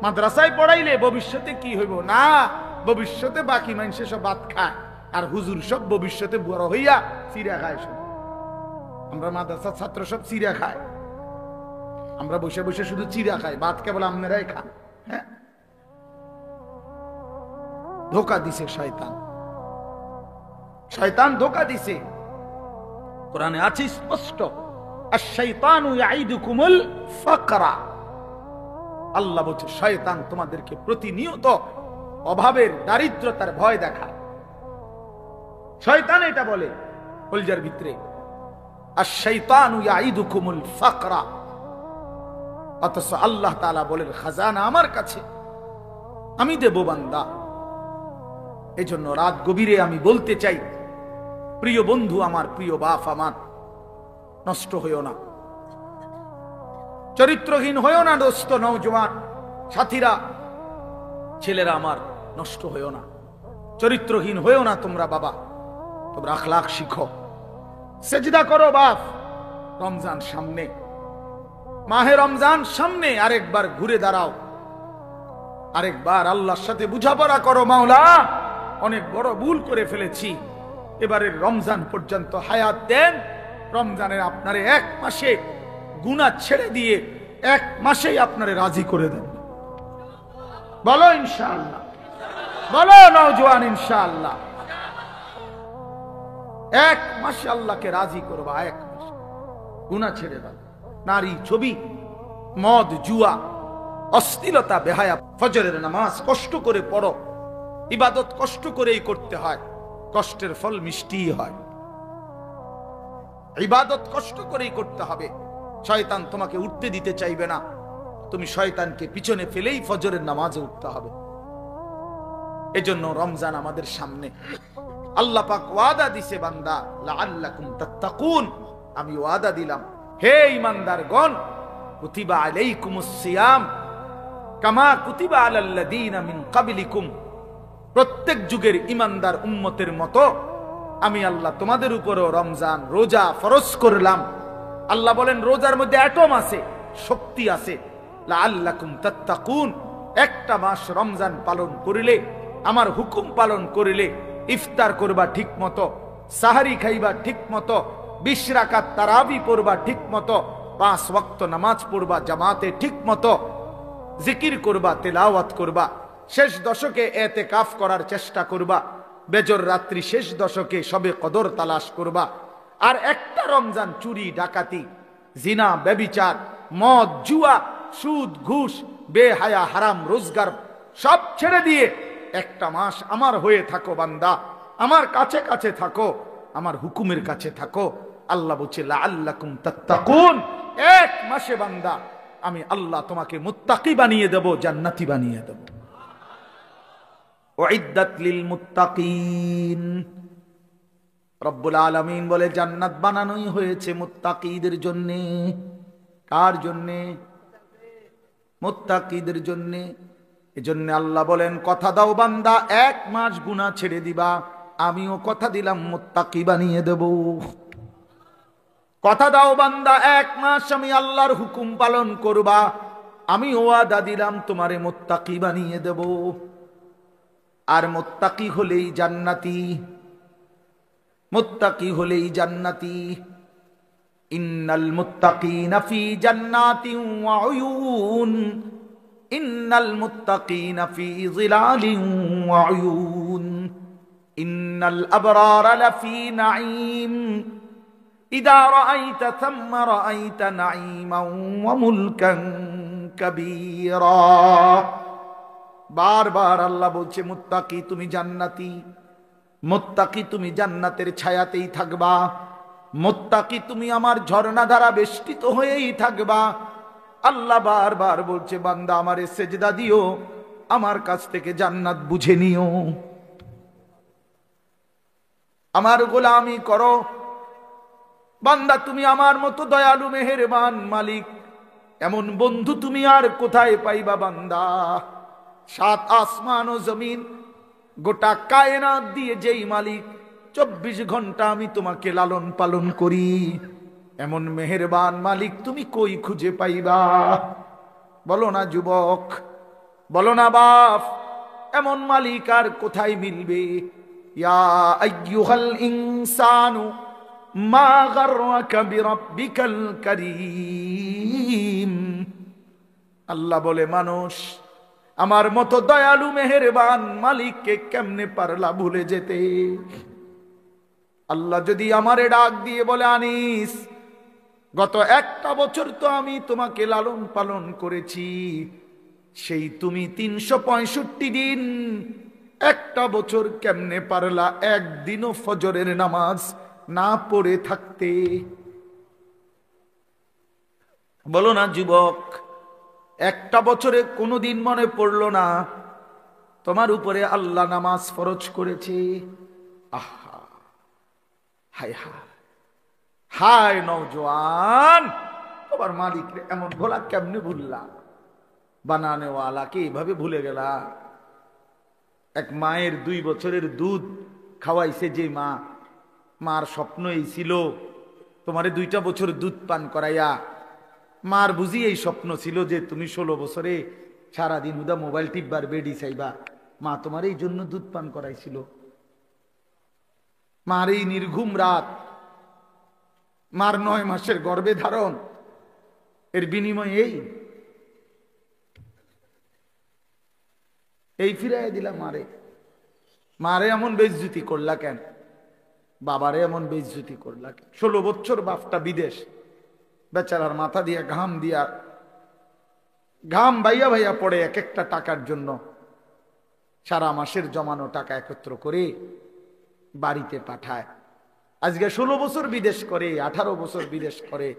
মাদ্রাসায় পড়াইলে ভবিষ্যতে কি হইব না, ভবিষ্যতে বাকি মানুষে সব ভাত খায় আর হুজুর সব ভবিষ্যতে বড় হইয়া চিড়া খায়। সব আমরা মাদ্রাসার ছাত্র সব চিড়া খায়, আমরা বসে বসে শুধু চিড়া খাই, ভাত কেবল আপনারাই খান। হ্যাঁ, ধোকা দিছে শয়তান, শয়তান ধোকা দিছে। কোরআনে আছে স্পষ্ট, আশ-শাইতানু ইয়াইদুকুমুল ফাকরা। আল্লাহ বলছে শয়তান তোমাদেরকে প্রতিনিয়ত অভাবের, দারিদ্রতার ভয় দেখায়। শয়তান এটা বলে কলজার ভিতরে, আশ-শাইতানু ইয়াইদুকুমুল ফাকরা। অথচ আল্লাহ তাআলা বলেন খাজানা আমার কাছে, আমি দেব বান্দা। এজন্য রাত গভীরে আমি বলতে চাই, প্রিয় বন্ধু আমার, প্রিয় বাপ আমার, নষ্ট হইও না, চরিত্রহীন হইও না দোস্ত, নওজোয়ান সাথীরা, ছেলেরা আমার, নষ্ট হইও না, চরিত্রহীন হইও না তোমরা। বাবা, তোমরা আখলাক শিখো, সেজদা করো বাপ। রমজান সামনে, মাহে রমজান সামনে, আরেকবার ঘুরে দাঁড়াও, আরেকবার আল্লাহর সাথে বুঝাপড়া করো, মাওলা অনেক বড় ভুল করে ফেলেছি, এবারের রমজান পর্যন্ত হায়াত দেন। রমজানের আপনারে এক মাসে গুনাহ ছেড়ে দিয়ে এক মাসেই আপনারে রাজি করে দেন। বলো ইনশাআল্লাহ, বলো নওজোয়ান ইনশাআল্লাহ। এক মাসে আল্লাহকে রাজি করবা, এক মাসে গুনাহ ছেড়ে দাও। নারী, ছবি, মদ, জুয়া, অশ্লীলতা, বেহায়া। ফজরের নামাজ কষ্ট করে পড়ো, ইবাদত কষ্ট করেই করতে হয়, কষ্টের ফল মিষ্টি হয়। ইবাদত কষ্ট করেই করতে হবে। শয়তান তোমাকে উঠতে দিতে চাইবে না, তুমি শয়তানকে পিছনে ফেলেই ফজরের নামাজে উঠতে হবে। এজন্য রমজান আমাদের সামনে, আল্লাহ পাক ওয়াদা দিছে বান্দা, লাআল্লাকুম তাত্তাকুন, আমি ওয়াদা দিলাম, হে ঈমানদারগণ, কুতিবা আলাইকুমুস সিয়াম কামা কুতিবা আলাল্লাযীনা মিন ক্বাবলিকুম। প্রত্যেক যুগের ঈমানদার উম্মতের মতো আমি আল্লাহ তোমাদের উপরও রমজান রোজা ফরজ করলাম। আল্লাহ বলেন রোজার মধ্যে অ্যাটম আছে, শক্তি আছে। লাআল্লাকুম তাত্তাকুন, একটা মাস রমজান পালন করিলে, আমার হুকুম পালন করিলে, ইফতার করবা ঠিক মতো, সাহারি খাইবা ঠিক মতো, 20 রাকাত তারাবি পড়বা ঠিক মতো, 5 ওয়াক্ত নামাজ পড়বা জামাতে ঠিক মতো, জিকির করবা, তেলাওয়াত করবা, শেষ দশকে এতেকাফ করার চেষ্টা করবা, বেজর রাত্রি শেষ দশকে সবে কদর তালাশ করবা। আর একটা রমজান চুরি, ডাকাতি, জিনা, ব্যভিচার, মদ, জুয়া, সুদ, ঘুষ, বেহায়া, হারাম রোজগার সব ছেড়ে দিয়ে একটা মাস আমার হয়ে থাকো বান্দা, আমার কাছে কাছে থাকো, আমার হুকুমের কাছে থাকো। আল্লাহ বলছে লাআল্লাকুম তাত্তাকুন, এক মাসে বান্দা আমি আল্লাহ তোমাকে মুত্তাকি বানিয়ে দেব, জান্নাতি বানিয়ে দেব। উইদ্দাত লিল মুত্তাকিন, রব্বুল আলামিন বলে জান্নাত বানানোই হয়েছে মুত্তাকিদের জন্য। কার জন্য? মুত্তাকিদের জন্য। এজন্য আল্লাহ বলেন কথা দাও বান্দা, এক মাস গুনাহ ছেড়ে দিবা, আমিও কথা দিলাম মুত্তাকি বানিয়ে দেব। কথা দাও বান্দা, এক মাস আমি আল্লাহর হুকুম পালন করবা, আমি ওয়াদা দিলাম তোমারে মুত্তাকি বানিয়ে দেব। আর মুত্তাকি হলেই জান্নাতি, মুত্তাকি হলেই জান্নাতি। ইন্নাল মুত্তাকিনা ফি জান্নাতিন ওয়া উয়ুন, ইন্নাল মুত্তাকিনা ফি যিলালিন ওয়া উয়ুন, ইন্নাল আবরারা লাফি নাঈম, ইযা রাআইতা থাম্মা রাআইতা নাঈমান ওয়া মুলকান কাবীরা। বারবার আল্লাহ বলছে মুত্তাকি তুমি জান্নাতি, মুত্তাকি তুমি জান্নাতের ছায়াতেই থাকবা, মুত্তাকি তুমি আমার ঝর্ণা দ্বারা বেষ্টিত হয়েই থাকবা। আল্লাহ বারবার বলছে বান্দা আমারে সেজদা দিও, আমার কাছ থেকে জান্নাত বুঝে নিও, আমার গোলামি করো। বান্দা তুমি আমার মতো দয়ালু মেহেরবান মালিক, এমন বন্ধু তুমি আর কোথায় পাইবা বান্দা? 7 আসমান ও জমিন, গোটা কায়নাত দিয়ে যেই মালিক, 24 ঘন্টা আমি তোমাকে লালন পালন করি, এমন মেহেরবান মালিক তুমি কই খুঁজে পাইবা? বলো না যুবক, বলো না বাপ, এমন মালিক আর কোথায় মিলবে? ইয়া আইয়ুহাল ইনসানু মা গাররাকা বিরাব্বিকাল কারীম। আল্লাহ বলে, মানুষ আমার মতো দয়ালু মেহেরবান মালিককে কেমনে পারলা ভুলে যেতে? আল্লাহ যদি আমারে ডাক দিয়ে বলে, আনিস, গত একটা বছর তো আমি তোমাকে লালন পালন করেছি, সেই তুমি 365 দিন, একটা বছর কেমনে পারলা একদিনও ফজরের নামাজ না পড়ে থাকতে? বলো না যুবক, একটা বছরে কোনোদিন মনে পড়লো না তোমার উপরে আল্লাহ নামাজ ফরজ করেছে? আহা, হায় হায় হায় নওজোয়ান, তোমার মালিক এমন ভোলা কেমনে ভুললা? বানানেওয়ালাকে এইভাবে ভুলে গেলা? এক মায়ের 2 বছরের দুধ খাওয়াইছে যে মা, মার স্বপ্ন এই ছিল তোমারে 2টা বছর দুধ পান করাইয়া। মার বুঝি এই স্বপ্ন ছিল যে তুমি 16 বছরে সারাদিন হুদা মোবাইল টিপবার বেডি চাইবা, মা তোমার এই জন্য দুধ পান করাইছিল। মার এই নির্ঘুম রাত, মার 9 মাসের গর্ভে ধারণ, এর বিনিময়ে এই ফিরাইয়া দিলা মারে। মারে এমন বেইজ্জতি করলা কেন? বাবারে এমন বেইজ্জতি করলা কেন? 16 বছর বাপটা বিদেশ, বেচারার মাথা দিয়া ঘাম বাইয়া ভাইয়া পড়ে এক একটা টাকার জন্য। সারা মাসের জমানো টাকা একত্র করে বাড়িতে পাঠায়। আজকে 16 বছর বিদেশ করে, 18 বছর বিদেশ করে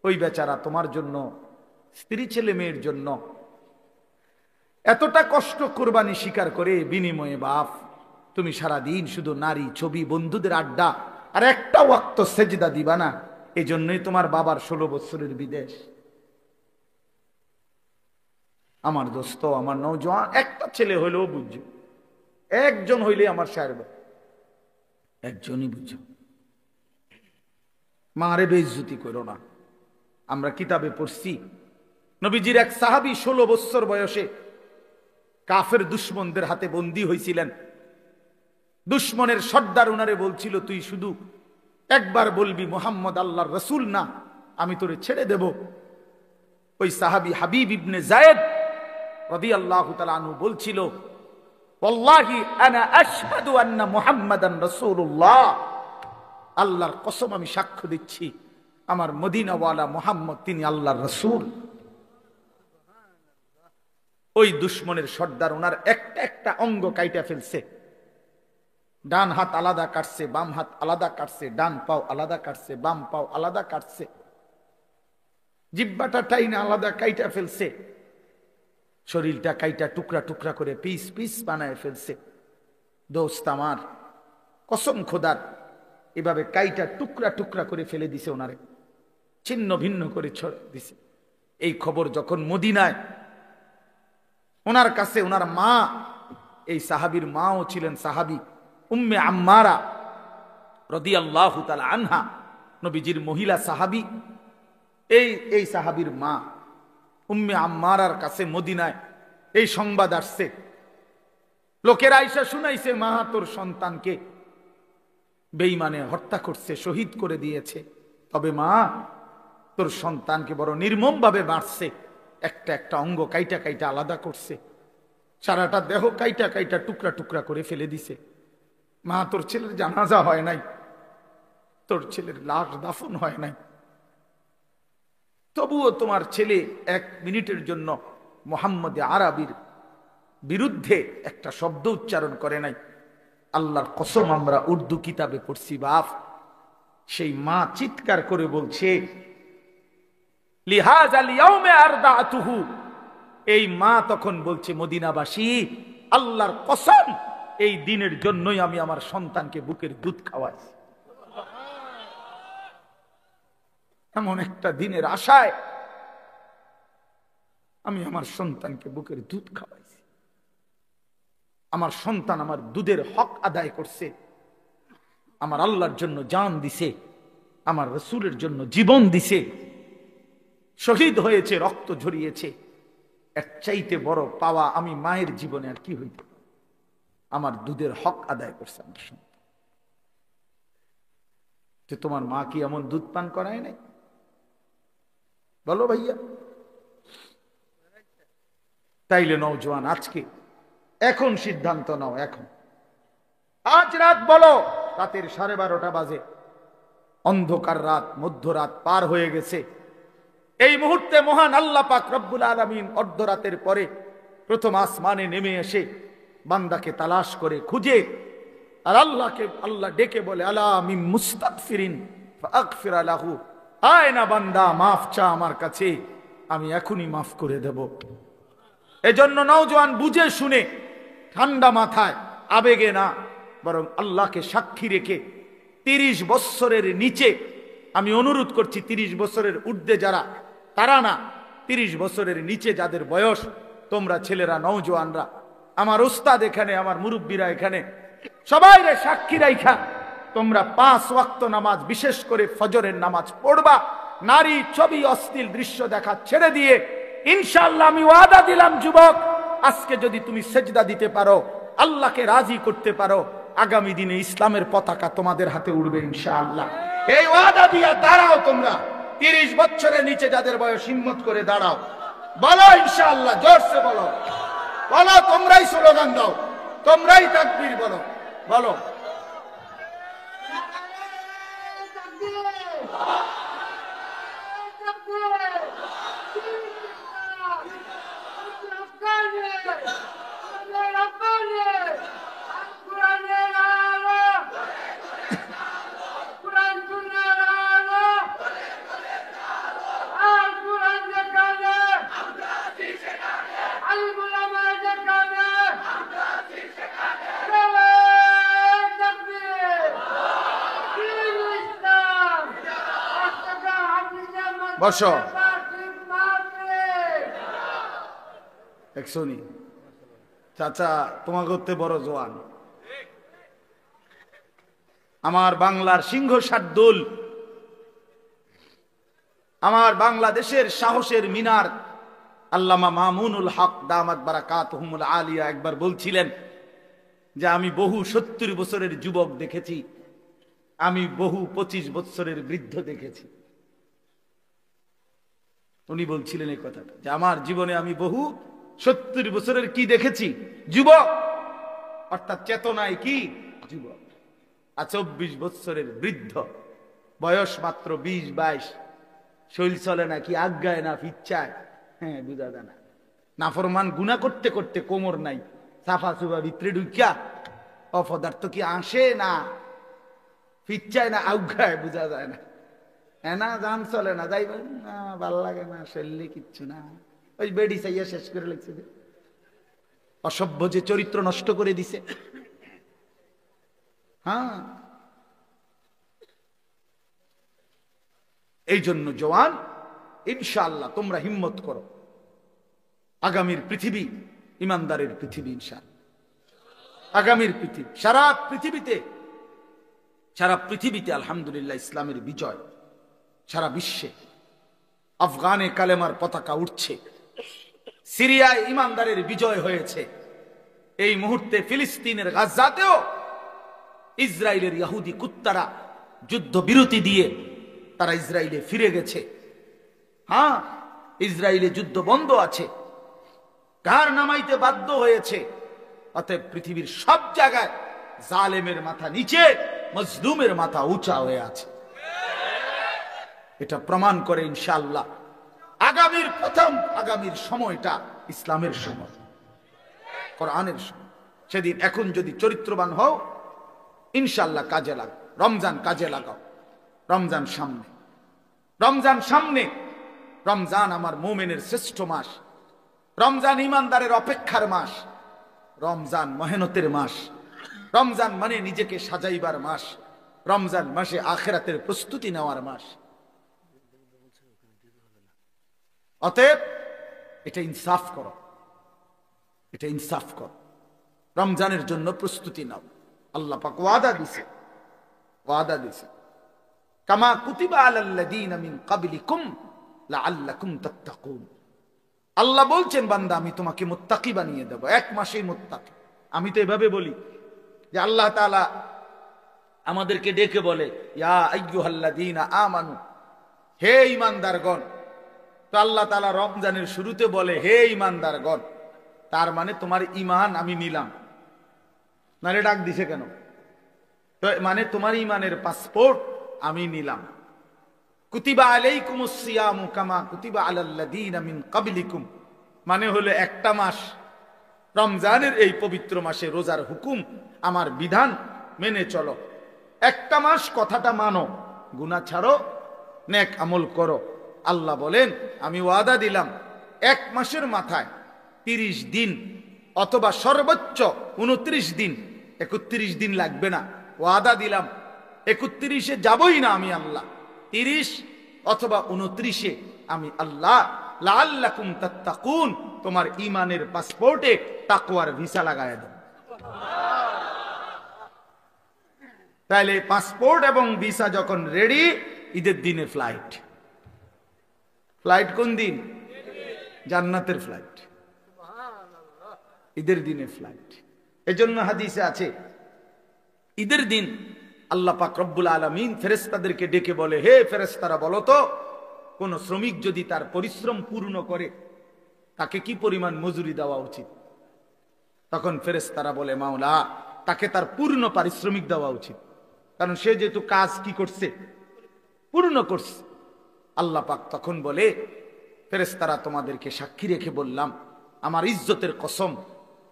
ওই বেচারা তোমার জন্য, স্ত্রী ছেলে মেয়ের জন্য এতটা কষ্ট কোরবানি স্বীকার করে। বিনিময়ে বাপ তুমি সারা দিন শুধু নারী ছবি, বন্ধুদের আড্ডা, আর একটা ওয়াক্ত সেজদা দিবা না। এই জন্যই তোমার বাবার 16 বছরের বিদেশ। আমার দোস্ত, আমার নওজোয়ান, একটা ছেলে হইলেও বুঝছো, একজন হইলে আমার সাহেব, একজনই বুঝছো। মারে বেইজ্জতি করো না। আমরা কিতাবে পড়ছি, নবীজির এক সাহাবী 16 বছর বয়সে কাফের দুশ্মনদের হাতে বন্দী হয়েছিলেন। দুশ্মনের সর্দার উনারে বলছিল, তুই শুধু একবার বলবি মুহাম্মদ আল্লাহর রাসূল না, আমি তোরে ছেড়ে দেব। ওই সাহাবী হাবিব ইবনে যায়েদ রাদিয়াল্লাহু তাআলা আনহু বলছিল, ওয়াল্লাহি আনা আশহাদু আন্না মুহাম্মাদান রাসূলুল্লাহ, আল্লাহর কসম আমি সাক্ষ্য দিচ্ছি আমার মদিনাওয়ালা মুহাম্মদ তিনি আল্লাহর রাসূল। ওই দুশ্মনের সর্দার ওনার একটা একটা অঙ্গ কাইটা ফেলছে। ডান হাত আলাদা কাটছে, বাম হাত আলাদা কাটছে, ডান পাও আলাদা কাটছে, বাম পাও আলাদা কাটছে, জিহ্বাটা টাইনা আলাদা কাইটা ফেলছে, শরীরটা কাইটা টুকরা টুকরা করে পিস পিস বানায় ফেলছে। দোস্ত আমার, কসম খোদার, এভাবে কাইটা টুকরা টুকরা করে ফেলে দিছে, ওনারে ছিন্ন ভিন্ন করে ছড়ে দিছে। এই খবর যখন মদিনায় ওনার কাছে, ওনার মা, এই সাহাবীর মাও ছিলেন সাহাবী উম্মে আম্মারা রাদিয়াল্লাহু তাআলা আনহা, নবীজির মহিলা সাহাবী। এই সাহাবীর মা উম্মে আম্মারার কাছে মদিনায় এই সংবাদ আসছে। লোকেরা আইসা শুনাইছে, মা তোর সন্তানকে বেঈমানে হত্যা করছে, শহীদ করে দিয়েছে। তবে মা, তোর সন্তানকে বড় নির্মম ভাবে মারছে, একটা একটা অঙ্গ কাইটা কাইটা আলাদা করছে, সারাটা দেহ কাইটা কাইটা টুকরা টুকরা করে ফেলে দিছে। মা, তোর ছেলের জানাজা হয় নাই, তোর ছেলের লাশ দাফন হয় নাই, তবুও তোমার ছেলে 1 মিনিটের জন্য মুহাম্মদ আরবির বিরুদ্ধে একটা শব্দ উচ্চারণ করে নাই। আল্লাহর কসম, আমরা উর্দু কিতাবে পড়ছি বাপ। সেই মা চিৎকার করে বলছে, লিহাযাল ইয়াউমে আরদাতুহু। এই মা তখন বলছে, মদিনাবাসী, আল্লাহর কসম, এই দিনের জন্যই আমি আমার সন্তানকে বুকের দুধ খাওয়াইছি। এমন একটা দিনের আশায় আমি আমার সন্তানকে বুকের দুধ খাওয়াইছি। আমার সন্তান আমার দুধের হক আদায় করছে, আমার আল্লাহর জন্য জান দিছে, আমার রাসূলের জন্য জীবন দিছে, শহীদ হয়েছে, রক্ত ঝরিয়েছে। এর চাইতে বড় পাওয়া আমি মায়ের জীবনে আর কি হইতে, আমার দুধের হক আদায় করছে আমার সন্তান। যে তোমার মা কি এমন দুধ পান করায় নাই? বলো ভাইয়া। তাইলে নওজোয়ান আজকে এখন সিদ্ধান্ত নাও, এখন আজ রাত বলো, রাতের 12:30 বাজে, অন্ধকার রাত, মধ্যরাত পার হয়ে গেছে। এই মুহূর্তে মহান আল্লাহ পাক রব্বুল আলামিন অর্ধরাতের পরে প্রথম আসমানে নেমে এসে বান্দাকে তালাশ করে খুঁজে, আর আল্লাহ ডেকে বলে, আলা মিন মুস্তাগফিরিন ফাগফির লাহু, আয় না বান্দা, মাফ চা আমার কাছে, আমি এখনই মাফ করে দেব। এজন্য নওজোয়ান বুঝে শুনে ঠান্ডা মাথায়, আবেগে না, বরং আল্লাহকে সাক্ষী রেখে 30 বছরের নিচে, আমি অনুরোধ করছি 30 বছরের ঊর্ধ্বে যারা, তারা না, 30 বছরের নিচে যাদের বয়স, তোমরা ছেলেরা, নওজোয়ানরা, আমার উস্তাদ এখানে, আমার মুরব্বীরা এখানে, সবাই রে সাক্ষী রাইখা তোমরা 5 ওয়াক্ত নামাজ, বিশেষ করে ফজরের নামাজ পড়বা। নারী, ছবি, অশ্লীল দৃশ্য দেখা ছেড়ে দিয়ে ইনশাআল্লাহ আমি ওয়াদা দিলাম যুবক, আজকে যদি তুমি সেজদা দিতে পারো, আল্লাহকে রাজি করতে পারো, আগামী দিনে ইসলামের পতাকা তোমাদের হাতে উড়বে ইনশাআল্লাহ। এই ওয়াদা দিয়া দাঁড়াও তোমরা। 30 বছরের নিচে যাদের বয়স, হিম্মত করে দাঁড়াও, বলো ইনশাআল্লাহ, জোরসে বলো, বলো, তোমরাই স্লোগান দাও, তোমরাই তাকবীর বলো, বলো। বসো। একশনি চাচা, তোমার করতে বড় জোয়ান, আমার বাংলার সিংহ শার্দুল, আমার বাংলাদেশের সাহসের মিনার আল্লামা মামুনুল হক দামাত বারাকাতুহুমুল আলিয়া একবার বলছিলেন যে আমি বহু 70 বছরের যুবক দেখেছি, আমি বহু 25 বছরের বৃদ্ধ দেখেছি। উনি বলছিলেন এই কথাটা, যে আমার জীবনে আমি বহু 70 বছরের কি দেখেছি, যুবক, অর্থাৎ চেতনায় কি যুবক, আর 24 বছরের বৃদ্ধ, বয়স মাত্র 20-22, শৈল চলে না, কি আজ্ঞায় না ফিচ্ছায়, হ্যাঁ বুঝা যায় না, নাফরমান গুনাহ করতে করতে কোমর নাই, সাফা সুফা ভিতরে ঢুকিয়া অপদার্থ কি আসে না, ফিচ্ছায় না, আজ্ঞায় বুঝা যায় না, হ্যাঁ না, জান চলে না, যাইবেন না, ভাল লাগে না, শরীরে কিচ্ছু না, ওই বেডি চাইয়া শেষ করে লাগছে, অসভ্য যে চরিত্র নষ্ট করে দিছে। হ্যাঁ, এই জন্য জওয়ান, ইনশাআল্লাহ তোমরা হিম্মত করো, আগামীর পৃথিবী ইমানদারের পৃথিবী, ইনশাআল্লাহ আগামীর পৃথিবী, সারা পৃথিবীতে আলহামদুলিল্লাহ ইসলামের বিজয়, সারা বিশ্বে আফগানে কালেমার পতাকা উঠছে, সিরিয়ায় ইমানদারের বিজয় হয়েছে, এই মুহূর্তে ফিলিস্তিনের গাজাতেও ইসরায়েলের ইহুদি কুত্তারা যুদ্ধ বিরতি দিয়ে তারা ইসরায়েলে ফিরে গেছে। হ্যাঁ, ইসরায়েলে যুদ্ধ বন্ধ আছে, কার নামাইতে বাধ্য হয়েছে। অতএব পৃথিবীর সব জায়গায় জালেমের মাথা নিচে, মজলুমের মাথা উঁচা হয়ে আছে। এটা প্রমাণ করে ইনশাআল্লাহ আগামীর সময়টা ইসলামের সময়, কোরআনের সময়। সেদিন এখন যদি চরিত্রবান হও, ইনশাআল্লাহ কাজে লাগাও, রমজান কাজে লাগাও, রমজান সামনে, রমজান আমার মুমিনের শ্রেষ্ঠ মাস, রমজান ইমানদারের অপেক্ষার মাস, রমজান মেহনতের মাস, রমজান মানে নিজেকে সাজাইবার মাস, রমজান মাসে আখিরাতের প্রস্তুতি নেওয়ার মাস। অতএব এটা ইনসাফ করো, রমজানের জন্য প্রস্তুতি নাও। আল্লাহ পাক ওয়াদা দিছে, কামা কুতিবা আলাল্লাযীনা মিন ক্বাবলিকুম লাআল্লাকুম তাত্তাকুন। আল্লাহ বলছেন বান্দা আমি তোমাকে মুত্তাকি বানিয়ে দেব, 1 মাসেই মুত্তাকি। আমি তো এভাবে বলি যে আল্লাহ তাআলা আমাদেরকে ডেকে বলে ইয়া আইয়ুহাল্লাযীনা আমানু, হে ঈমানদারগণ। তো আল্লাহ তাআলা রমজানের শুরুতে বলে হে ঈমানদারগণ, তার মানে তোমার ঈমান আমি নিলাম। নারে ডাক দিছে কেন? তো মানে তোমার ঈমানের পাসপোর্ট আমি নিলাম। কুতিবা আলাইকুমুস সিয়ামু কামা কুতিবা আলাল্লাযীনা মিন ক্বাবলিকুম, মানে হলো একটা মাস, রমজানের এই পবিত্র মাসে রোজার হুকুম, আমার বিধান মেনে চলো। একটা মাস কথাটা মানো, গুনাহ ছাড়ো, নেক আমল করো। আল্লাহ বলেন আমি ওয়াদা দিলাম 1 মাসের মাথায় 30 দিন অথবা সর্বোচ্চ 29 দিন, 31 দিন লাগবে না, ওয়াদা দিলাম 31-এ যাবই না আমি আল্লাহ, 30 অথবা 29-এ আমি আল্লাহ লাআল্লাকুম তাত্তাকুন, তোমার ঈমানের পাসপোর্টে তাকওয়ার ভিসা লাগায়া দেব। তাহলে পাসপোর্ট এবং ভিসা যখন রেডি, ঈদের দিনে ফ্লাইট। ফ্লাইট কোন দিন? জান্নাতের ফ্লাইট, ঈদের দিনে ফ্লাইট। এজন্য হাদিসে আছে ঈদের দিন আল্লাহ পাক রব্বুল আলামিন ফেরেশতাদেরকে ডেকে বলে হে ফেরেশতারা বলো তো, কোন শ্রমিক যদি তার পরিশ্রম পূর্ণ করে তাকে কি পরিমাণ মজুরি দেওয়া উচিত? তখন ফেরেশতারা বলে মাওলা, তাকে তার পূর্ণ পারিশ্রমিক দেওয়া উচিত, কারণ সে যেহেতু কাজ কি করছে, পূর্ণ করছে। আল্লাহ পাক তখন বলে ফেরেশতারা তোমাদেরকে সাক্ষী রেখে বললাম, আমার ইজ্জতের কসম,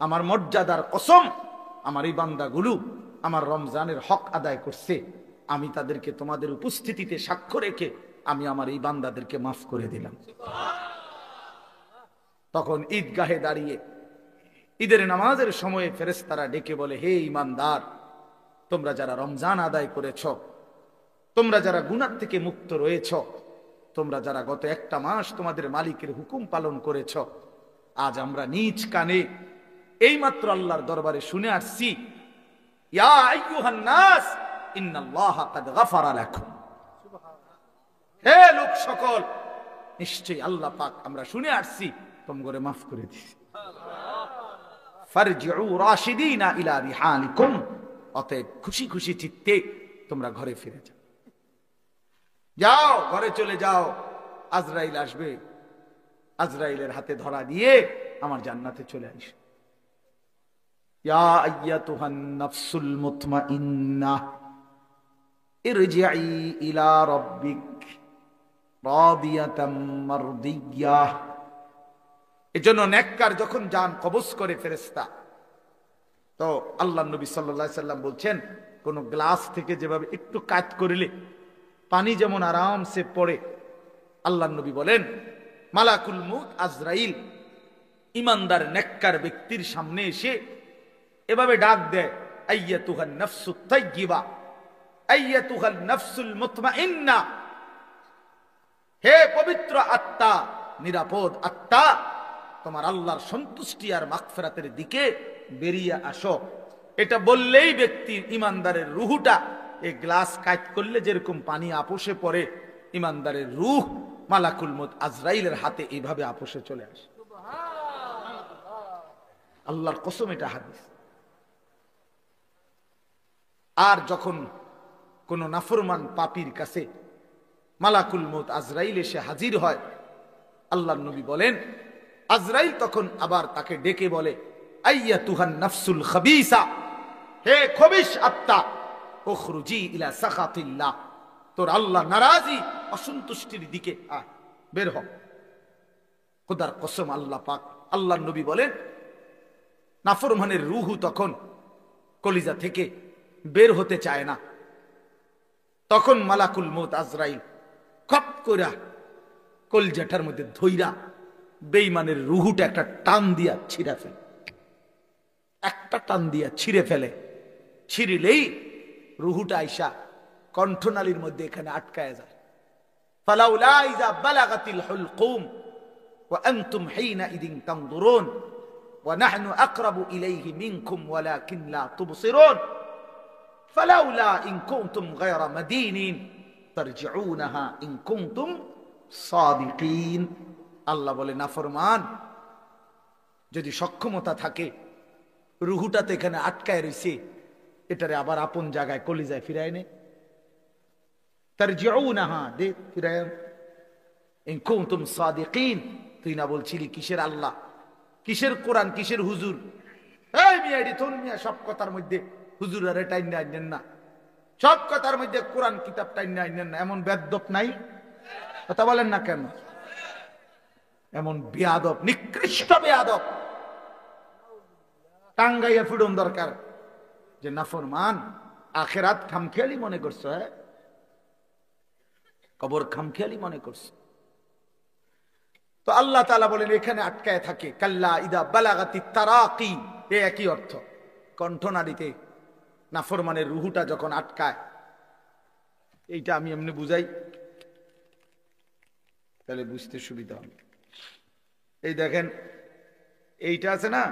আমার মর্যাদার কসম, আমার এই বান্দাগুলো আমার রমজানের হক আদায় করছে, আমি তাদেরকে তোমাদের উপস্থিতিতে সাক্ষ্য রেখে আমি আমার এই বান্দাদেরকে মাফ করে দিলাম। তখন ঈদগাহে দাঁড়িয়ে ঈদের নামাজের সময়ে ফেরেশতারা ডেকে বলে হে ঈমানদার, তোমরা যারা রমজান আদায় করেছ, তোমরা যারা গুনাহ থেকে মুক্ত রয়েছ, তোমরা যারা গত 1টা মাস তোমাদের মালিকের হুকুম পালন করেছ, আজ আমরা নিজ কানে এইমাত্র আল্লাহর দরবারে শুনে আসছি ইয়া আইয়ুহান নাস ইন্নাল্লাহা কাদ গাফারা লাকুম, হে লোক সকল, নিশ্চয়ই আল্লাহ পাক আমরা শুনে আসছি তোমগরে মাফ করে দিয়েছে। ফারজিউ রাশিদিনা ইলা রিহালিকুম, অতএব খুশি খুশি চিত্তে তোমরা ঘরে ফিরে যাও, যাও ঘরে চলে যাও। আজরাইল আসবে, আজরাইলের হাতে ধরা দিয়ে আমার জান্নাতে চলে আসবে। ইয়া আইয়াতুহান নাফসুল মুতমাইন্নাহ ইরজিই ইলা রাব্বিক রাদিয়াতাম মারদিয়াহ। এজন্য নেককার যখন জান কবজ করে ফেরেশতা, তো আল্লাহ নবী সাল্লাল্লাহু আলাইহি সাল্লাম বলছেন কোন গ্লাস থেকে যেভাবে একটু কাট করলে পানি যেমন আরামসে পড়ে, আল্লাহ নবী বলেন মালাকুল মউত আজরাইল ইমানদার নেককার ব্যক্তির সামনে এসে এভাবে ডাক দেয় আইয়াতুহান নাফসুত তাইয়্যিবা আইয়াতুহান নাফসুল মুতমাইন্না, হে পবিত্র আত্মা, নিরাপদ আত্মা, তোমার আল্লাহর সন্তুষ্টি আর মাগফিরাতের দিকে বেরিয়ে আসো। এটা বললেই ব্যক্তির ইমানদারের রুহটা এই গ্লাস কাট করলে যেরকম পানি আপোষে পড়ে, ইমানদারের রূহ মালাকুল মউত আজরাইলের হাতে এইভাবে আপোষে চলে আসে। আল্লাহর কসম, এটা হাদিস। আর যখন কোন নাফরমান পাপীর কাছে মালাকুল মউত আজরাইল এসে হাজির হয়, আল্লাহর নবী বলেন আজরাইল তখন আবার তাকে ডেকে বলে আইয়াতুহান নাফসুল খাবিসা, হে খবিশ আত্মা, উখরুজি ইলা সাখাতিল্লাহ, তোর আল্লাহ নারাজি অসন্তুষ্টির দিকে আয়, বের হ। খোদার কসম, আল্লাহ পাক, আল্লাহর নবী বলেন নাফরমানের রূহ তখন কলিজা থেকে বের হতে চায় না। তখন মালাকুল মউত আজরাইল খপ কইরা কলজাটার মধ্যে ধইরা বেঈমানের রূহটা একটা টান দিয়া ছিঁড়া ফেলে, একটা টান দিয়া ছিঁড়ে ফেলে। ছিঁড়িলেই রূহটা আইসা কণ্ঠনালীর মধ্যে এখানে আটকায় যায়। ফালাউলা ইযা বালাগাতিল হুলকুম ওয়া আনতুম হিনাইযিন তানজুরুন ওয়া নাহনু আকরাবু ইলাইহি মিনকুম ওয়ালাকিন লা তুবসিরুন ফালাউলা ইন কুনতুম গায়রা মাদিনিন তারজিউনাহা ইন কুনতুম সাদিকিন। আল্লাহ বলে নাফরমান যদি সক্ষমতা থাকে, রুহুটা তো এখানে আটকায় রয়েছে, এটারে আবার আপন জায়গায় কলিজায় ফিরায় নে, তার জিউনাহা দে ফিরায়। ইন কুনতুম সাদিকিন, তুই না বলছিলি কিসের আল্লাহ, কিসের কোরআন, কিসের হুজুর? এই মিয়াডি তোর মিয়া সব কথার মধ্যে হুজুর আরে টাইন আইনেন না, সব কথার মধ্যে কোরআন কিতাব টাইন আইনেন না, এমন বেয়াদব নাই? কথা বলেন না কেন? এমন বেয়াদব, নিকৃষ্ট বেয়াদব টাঙ্গাইয়া ফিডন দরকার যে নাফরমান আখেরাত খামখেয়ালি মনে করছো, হ্যাঁ কবর খামখেয়ালি মনে করছো। তো আল্লাহ তাআলা বলেন এখানে আটকায় থাকে, কাল্লা ইদা বালাগাতি তারাকি, এ একই অর্থ। কণ্ঠনালীতে নাফরমানের রুহুটা যখন আটকায়, এইটা আমি এমনি বুঝাই তাহলে বুঝতে সুবিধা হবে। এই দেখেন এইটা আছে না,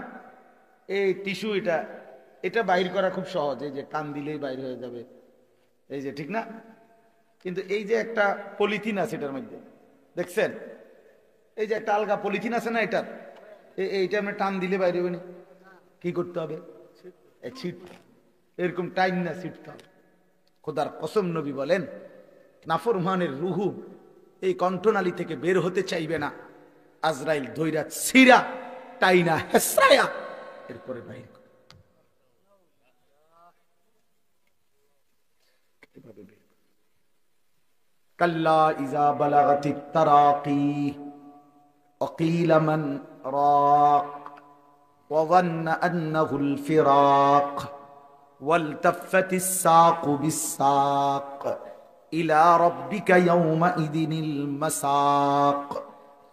এই টিস্যু, এটা এটা বাইর করা খুব সহজ, এই যে টান দিলেই বাইর হয়ে যাবে, এই যে ঠিক না? কিন্তু এই যে একটা পলিথিন আছে এটার মধ্যে, দেখছেন এই যে একটা আলগা পলিথিন আছে না, এটার এইটা আমরা টান দিলে বাইরে হবে না, কি করতে হবে? ছিট, এরকম টাইম না ছিটতে হবে। খোদার কসম নবী বলেন নাফরমানের রুহু এই কণ্ঠনালী থেকে বের হতে চাইবে না, আজরাইল ধৈরা ছিরা টাইনা হেসরায়া এরপরে বাইর করে এভাবে বের। কাল্লা ইজা বালাগাতিত তারাকি وقيل من راق وظن أنه الفراق والتفت الساق بالساق إلى ربك يومئذ المساق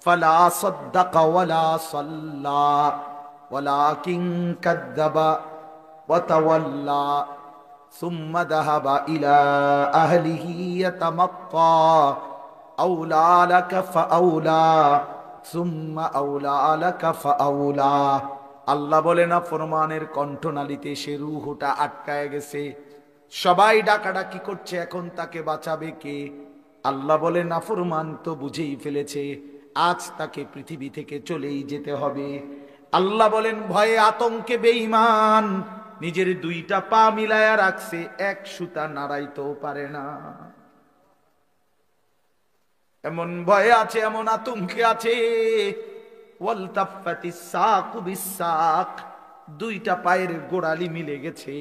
فلا صدق ولا صلى ولكن كذب وتولى ثم ذهب إلى أهله يتمطى أولى لك فأولى সুম্মা আউলা আলাকা ফাআউলা। আল্লাহ বলে না ফরমানের কণ্ঠনালীতে সে রূহটা আটকায় গেছে, সবাই ডাকাডাকি করছে, এখন তাকে বাঁচাবে কে? আল্লাহ বলে না ফরমান তো বুঝেই ফেলেছে আজ তাকে পৃথিবী থেকে চলেই যেতে হবে। আল্লাহ বলেন ভয়ে আতঙ্কে বেঈমান নিজের দুইটা পা মিলায়া রাখছে, এক সুতা নাড়াইতেও পারে না, এমন ভয়ে আছে, এমন আতঙ্কে আছে। ওয়ালতাফাতিস সাকু বিসাক, দুইটা পায়ের গোড়ালি মিলে গেছে,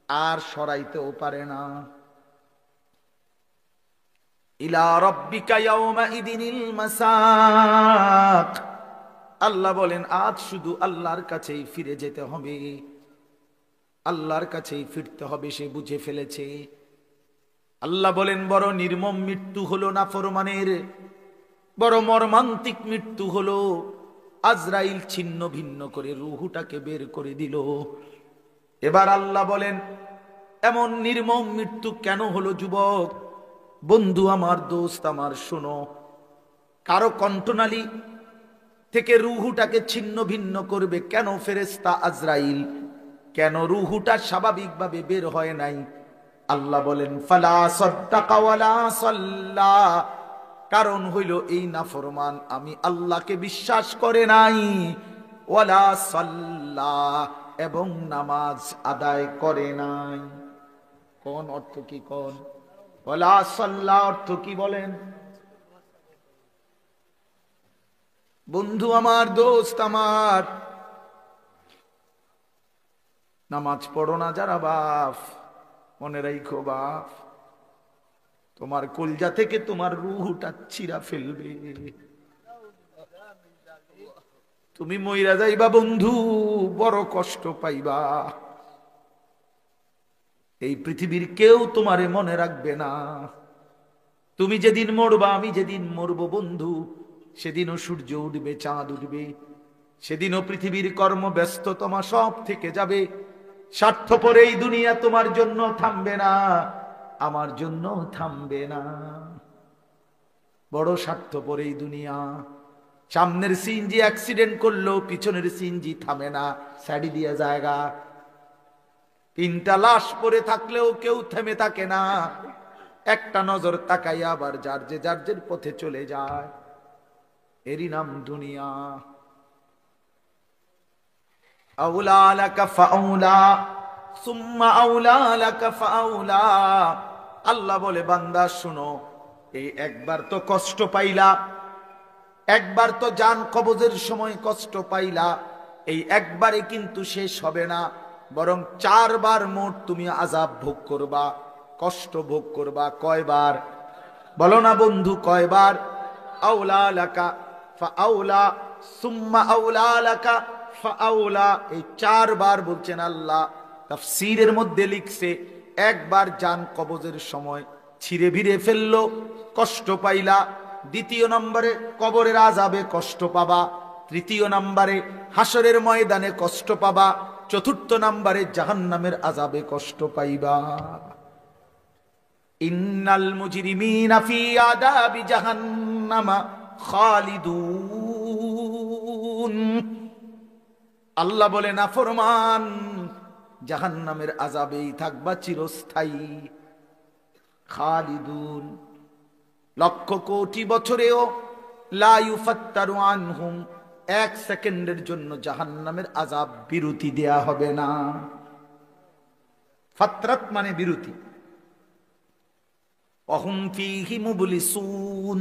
আর সরাইতেও পারে না। ইলা রাব্বিকা ইয়াউমাইদিনিল মাসাক, আল্লাহ বলেন আজ শুধু আল্লাহর কাছেই ফিরে যেতে হবে, আল্লাহর কাছেই ফিরতে হবে, সে বুঝে ফেলেছে। আল্লাহ বলেন বড় নির্মম মৃত্যু হলো নাফরমানের, বড় মর্মান্তিক মৃত্যু হলো। আজরাইল ছিন্ন ভিন্ন করে রূহটাকে বের করে দিল। এবার আল্লাহ বলেন এমন নির্মম মৃত্যু কেন হলো যুবক? বন্ধু আমার, দোস্ত আমার, শোনো, কারো কণ্ঠনালী থেকে রূহটাকে ছিন্ন ভিন্ন করবে কেন ফেরেশতা আজরাইল? কেন রূহটা স্বাভাবিকভাবে বের হয় নাই? আল্লাহ বলেন ফালা সাদ্দাকা ওয়ালা সাল্লা, কারণ হইল এই নাফরমান আমি আল্লাহকে বিশ্বাস করে নাই, ওয়ালা সাল্লা, এবং নামাজ আদায় করে নাই। কোন অর্থ কি? কোন ওয়ালা সাল্লা অর্থ কি বলেন? বন্ধু আমার, দোস্ত আমার, নামাজ পড়ো না যারা বাপ, মনে রাখো বাপ, তোমার কলজা থেকে তোমার রূহটা ছিঁড়া ফেলবে, তুমি মইরা যাইবা বন্ধু, বড় কষ্ট পাইবা। এই পৃথিবীর কেউ তোমারে মনে রাখবে না। তুমি যেদিন মরবা, আমি যেদিন মরবো বন্ধু, সেদিনও সূর্য উঠবে, চাঁদ উঠবে, সেদিনও পৃথিবীর কর্মব্যস্ততমা সব থেকে যাবে। স্বার্থপর এই দুনিয়া তোমার জন্য থামবে না, আমার জন্য থামবে না। বড় স্বার্থপর এই দুনিয়া। সামনের সিএনজি অ্যাক্সিডেন্ট করলো, পিছনের সিএনজি থামে না, সাইডি দিয়ে জায়গা। তিনটা লাশ পড়ে থাকলেও কেউ থেমে থাকে না, একটা নজর তাকাইয়া আবার যার যে পথে চলে যায়। এরই নাম দুনিয়া। আউলা লাকা ফাউলা সুম্মা আউলা লাকা ফাউলা। আল্লাহ বলে বান্দা শুনো, এই একবার তো কষ্ট পাইলা, একবার তো জান কবজের সময় কষ্ট পাইলা, এই একবারে কিন্তু শেষ হবে না, বরং 4 বার মোট তুমি আযাব ভোগ করবা, কষ্ট ভোগ করবা। কয়বার বলো না বন্ধু, কয়বার? আউলা লাকা ফাআউলা সুম্মা আউলা লাকা ফাআউলা, এই 4 বার বলছেন আল্লাহ। তাফসীরের মধ্যে লিখছে, একবার জান কবজের সময় ছিঁড়ে ভিড়ে ফেললো, কষ্ট পাইলা। দ্বিতীয় নম্বরে কবরের আযাবে কষ্ট পাবা। তৃতীয় নম্বরে হাসরের ময়দানে কষ্ট পাবা। চতুর্থ নম্বরে জাহান্নামের আযাবে কষ্ট পাইবা। ইন্নাল মুজরিমিনা ফি আযাবি জাহান্নামা খালিদুন। আল্লাহ বলে নাফরমান জাহান্নামের আযাবেই থাকবা চিরস্থায়ী। খালিদুন, লক্ষ কোটি বছরেও লা ইউফাত্তারু আনহুম, 1 সেকেন্ডের জন্য জাহান্নামের আযাব বিরতি দেয়া হবে না। ফাতরাত মানে বিরতি। ওয়াহুম ফীহি মুবলিসুন,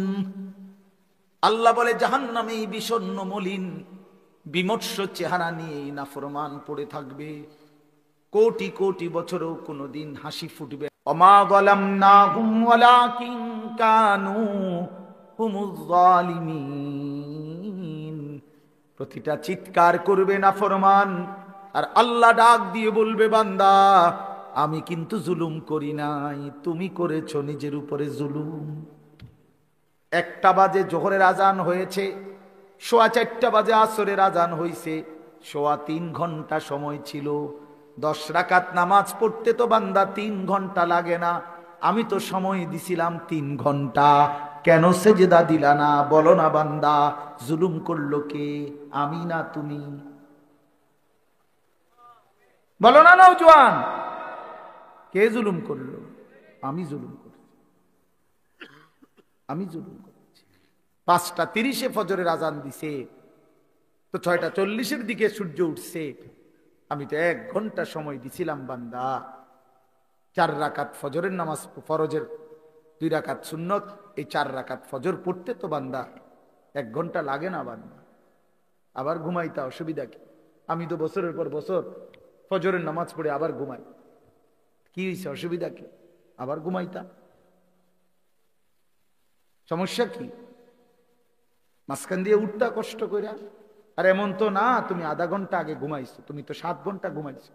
আল্লাহ বলে জাহান্নামে বিষণ্ণ মলিন বিমর্ষ চেহারা নিয়ে নাফরমান পড়ে থাকবে। কোটি কোটি বছরেও কোনোদিন হাসি ফুটবে। ওমা যালামনাহুম ওয়ালাকিন কানু হুমুজ জালিমিন। প্রতিটা চিৎকার করবে নাফরমান, আর আল্লাহ ডাক দিয়ে বলবে বান্দা আমি কিন্তু জুলুম করি নাই, তুমি করেছো নিজের উপরে জুলুম। 1টা বাজে জোহরের আজান হয়েছে, 4:15 বাজে আসরের আজান হয়েছে, 3.25 ঘন্টা সময় ছিল। 10 রাকাত নামাজ পড়তে তো বান্দা 3 ঘন্টা লাগে না, আমি তো সময় দিছিলাম 3 ঘন্টা, কেন সেজদা দিলা না? বলো না বান্দা, জুলুম করলো কে? আমি না তুমি? বলো না নওজোয়ান, কে জুলুম করলো? আমি জুলুম করছি, আমি জুলুম করেছি। 5:30 ফজরের আজান দিছে, তো 6:40 দিকে সূর্য উঠছে, আমি তো 1 ঘন্টা সময় দিছিলাম বান্দা। 4 রাকাত ফজরের নামাজ, ফরজের 2 রাকাত সুন্নত, এই 4 রাকাত ফজর পড়তে তো বান্দা 1 ঘন্টা লাগে না বান্দা। আবার ঘুমাইতা, অসুবিধা কি? আমি তো বছরের পর বছর ফজরের নামাজ পড়ে আবার ঘুমাই, কি হয়েছে? অসুবিধা কি? আবার ঘুমাইতা, সমস্যা কি? মাঝখান দিয়ে উঠতা কষ্ট কইরা। আর এমন তো না তুমি আধা ঘন্টা আগে ঘুমাইছো, তুমি তো 7 ঘন্টা ঘুমাইছো,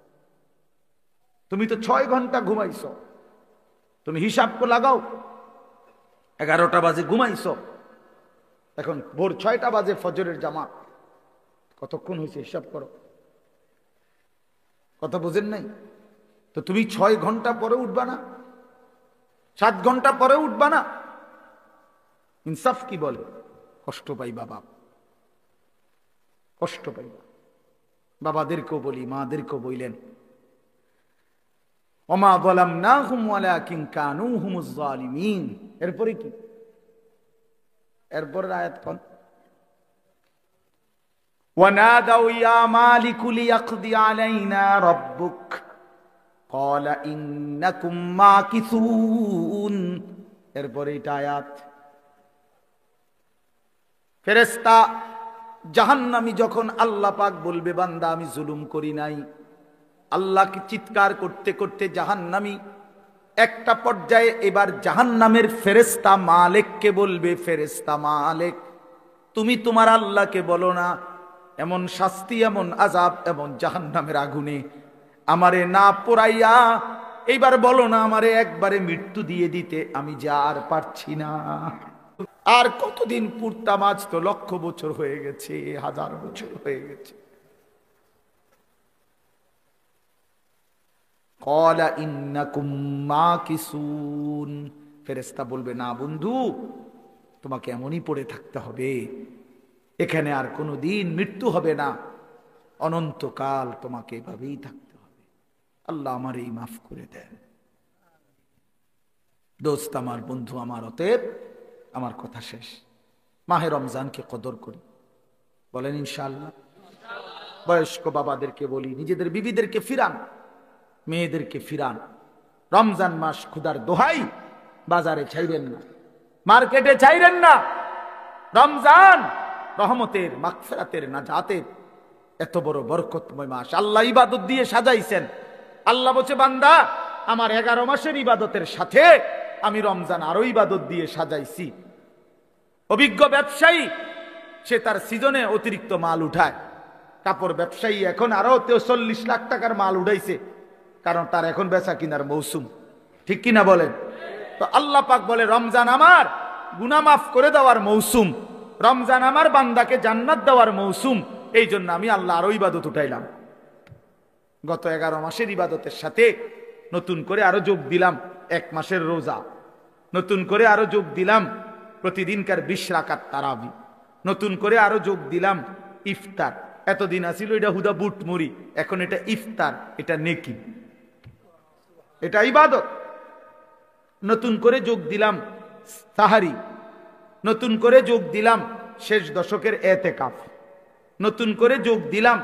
তুমি তো 6 ঘন্টা ঘুমাইছো। তুমি হিসাব করে লাগাও, 11টা বাজে ঘুমাইছো, এখন ভোর 6টা বাজে ফজরের জামাত, কতক্ষণ হয়েছে হিসাব করো। কথা বুঝেন নাই? তো তুমি 6 ঘন্টা পরে উঠবা না? 7 ঘন্টা পরে উঠবা না? ইনসাফ কি বলে? কষ্ট পাইবা বাপ, কষ্ট পাইবা। বাবাদেরকেও বলি, মাদেরকেও বইলেন, ওমা যালামনাহুম ওয়ালাকিন কানু হুমুজ জালিমিন। এরপরে কি? এরপরের আয়াত কোন? ওয়ানাদাউ ইয়া মালিকু লিয়াকদি আলাইনা রাব্বুক ক্বালা ইন্নাকুম মাকিসুন। এরপরে এটা আয়াত। ফেরেশতা জাহান্নামী যখন আল্লাহ পাক বলবে বান্দা আমি জুলুম করি নাই, আল্লাহকে চিৎকার করতে করতে জাহান্নামী একটা পর্যায়ে এবার জাহান্নামের ফেরেশতা মালিককে বলবে, ফেরেশতা মালিক তুমি তোমার আল্লাহকে বলো না এমন শাস্তি, এমন আযাব, এমন জাহান্নামের আগুনে আমারে না পোড়াইয়া এইবার বলো না আমারে একবারে মৃত্যু দিয়ে দিতে, আমি যে আর পারছি না। আর কতদিন পুরতাম? আজ তো লক্ষ বছর হয়ে গেছে, 1000 বছর হয়ে গেছে। ক্বালা ইন্নাকুম মাকিসুন। ফেরেশতা বলবে না বন্ধু, তোমাকে এমনই পড়ে থাকতে হবে, এখানে আর কোনোদিন মৃত্যু হবে না, অনন্তকাল তোমাকে এভাবেই থাকতে হবে। আল্লাহ আমার এই মাফ করে দেন। দোস্ত আমার, বন্ধু আমার, অতএব আমার কথা শেষ, মাহে রমজানকে কদর করি, বলেন ইনশাআল্লাহ। বয়স্ক বাবাদেরকে বলি, নিজেদের বিবিদেরকে ফিরান, মেয়েদেরকে ফিরান। রমজান মাস ক্ষুধার দোহাই, বাজারে ছাইরেন না, মার্কেটে ছাইরেন না। রমজান রহমতের, মাগফিরাতের, নাজাতের এত বড় বরকতময় মাস আল্লাহ ইবাদত দিয়ে সাজাইছেন। আল্লাহ বলছে, বান্দা আমার 11 মাসের ইবাদতের সাথে আমি রমজান আরো ইবাদত দিয়ে সাজাইছি। অভিজ্ঞ ব্যবসায়ী সে তার সিজনে অতিরিক্ত মাল উঠায়। কাপড় ব্যবসায়ী এখন আরো 43 লাখ টাকার মাল উঠাইছে, কারণ তার এখন বেচা কিনার মৌসুম, ঠিক কিনা বলেন? তো আল্লাহ পাক বলে, রমজান আমার গুনাহ মাফ করে দেওয়ার মৌসুম, রমজান আমার বান্দাকে জান্নাত দেওয়ার মৌসুম। এই জন্য আমি আল্লাহ আরো ইবাদত উঠাইলাম। গত 11 মাসের ইবাদতের সাথে নতুন করে আরো যোগ দিলাম 1 মাসের রোজা, নতুন করে আরো যোগ দিলাম প্রতিদিনকার 20 রাকাত তারাবি, নতুন করে আরো যোগ দিলাম ইফতার। এতদিন আছিল এটা হুদা বুট মুড়ি, এখন এটা ইফতার, এটা নেকি, এটা ইবাদত। নতুন করে যোগ দিলাম সাহারি, নতুন করে যোগ দিলাম শেষ দশকের এতেকাফ, নতুন করে যোগ দিলাম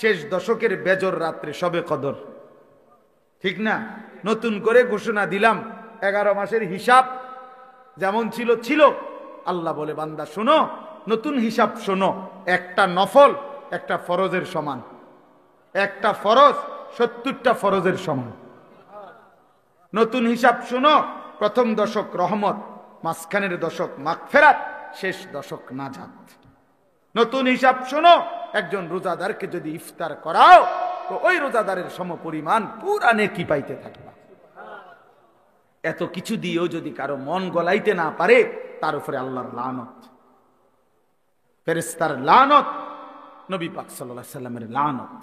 শেষ দশকের বেজর রাত্রে শবে কদর, ঠিক না? নতুন করে ঘোষণা দিলাম 11 মাসের হিসাব যেমন ছিল ছিল। আল্লাহ বলে, বান্দা শোনো, নতুন হিসাব শোনো, একটা নফল একটা ফরজের সমান, একটা ফরজ 70টা ফরজের সমান। নতুন হিসাব শোনো, প্রথম দশক রহমত, মাঝখানের দশক মাগফিরাত, শেষ দশক নাজাত। নতুন হিসাব শোনো, একজন রোজাদারকে যদি ইফতার করাও তো ওই রোজাদারের সমপরিমাণ পুরা নেকি পাইতে থাকবা। এত কিছু দিয়েও যদি কারো মন গলাইতে না পারে, তার উপরে আল্লাহর লানত, ফেরেশতার লানত, নবী পাক সাল্লাল্লাহু আলাইহি সাল্লামের লানত।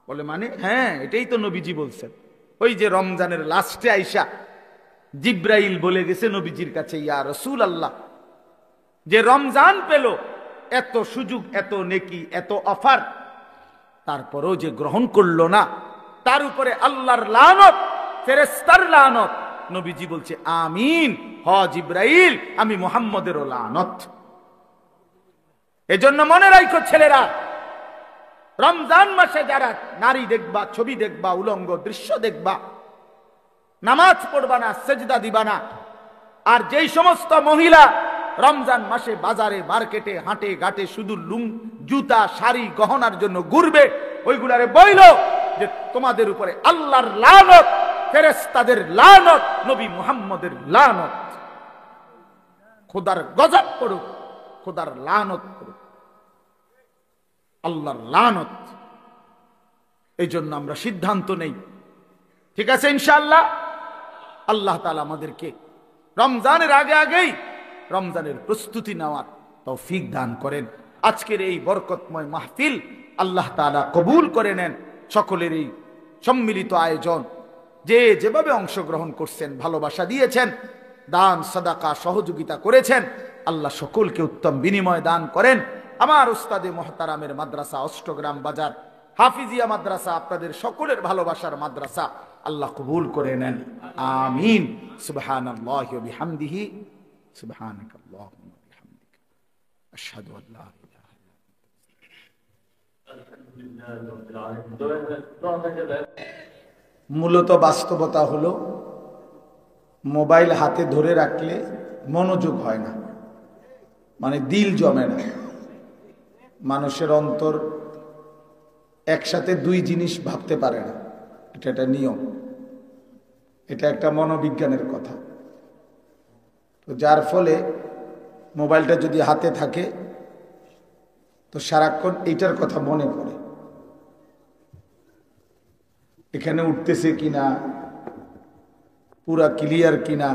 বলে মানে, হ্যাঁ এটাই তো নবীজি বলছেন। ওই যে রমজানের লাস্টে আইসা জিব্রাইল বলে গেছে নবীজির কাছে, ইয়া রাসূলুল্লাহ, যে রমজান পেল, এত সুযোগ, এত নেকি, এত অফার, তারপরেও যে গ্রহণ করলো না, তার উপরে আল্লাহর লানত, ফেরেশতার লানত। নবীজি বলছে, আমিন, হ জিব্রাইল, আমি মুহাম্মদেরও লানত। এজন্য মনে রাখো ছেলেরা, রমজান মাসে যারা নারী দেখবা, ছবি দেখবা, উলঙ্গ দৃশ্য দেখবা, নামাজ পড়বা না, সেজদা দিবা না। আর যেই সমস্ত মহিলা রমজান মাসে বাজারে মার্কেটে হাটে ঘাটে শুধু জুতা শাড়ি গহনার জন্য ঘুরবে, ওইগুলারে বইল যে তোমাদের উপরে আল্লাহর লানত, ফেরেশতাদের লানত, নবী মুহাম্মদের লানত। খোদার গজব করুক, খোদার লানত করুক, আল্লাহর লানত। এই জন্য আমরা সিদ্ধান্ত নেই, ঠিক আছে ইনশাআল্লাহ। আল্লাহ তাআলা আমাদেরকে রমজানের আগে আগেই রমজানের প্রস্তুতি নেওয়ার তৌফিক দান করেন। আজকের এই বরকতময় মাহফিল আল্লাহ তাআলা কবুল করে নেন। সকলের এই সম্মিলিত আয়োজন, যে যেভাবে অংশগ্রহণ করছেন, ভালোবাসা দিয়েছেন, দান সাদাকা সহযোগিতা করেছেন, আল্লাহ সকলকে উত্তম বিনিময় দান করেন। আমার উস্তাদে মুহতারামের মাদ্রাসা অষ্টগ্রাম বাজার হাফিজিয়া মাদ্রাসা আপনাদের সকলের ভালোবাসার মাদ্রাসা, আল্লাহ কবুল করে নেন, আমিন। সুবহানাল্লাহি ওয়া বিহামদিহি, সুবহানাকাল্লাহুম্মা ওয়া বিহামদিকা, আশহাদু আল লা ইলাহা ইল্লা আনতা। মূলত বাস্তবতা হলো, মোবাইল হাতে ধরে রাখলে মনোযোগ হয় না, মানে দিল জমে না। মানুষের অন্তর একসাথে দুই জিনিস ভাবতে পারে না, এটা একটা নিয়ম, এটা একটা মনোবিজ্ঞানের কথা। তো যার ফলে মোবাইলটা যদি হাতে থাকে তো সারাক্ষণ এইটার কথা মনে পড়ে, এখানে উঠতেছে কিনা, পুরা ক্লিয়ার কিনা,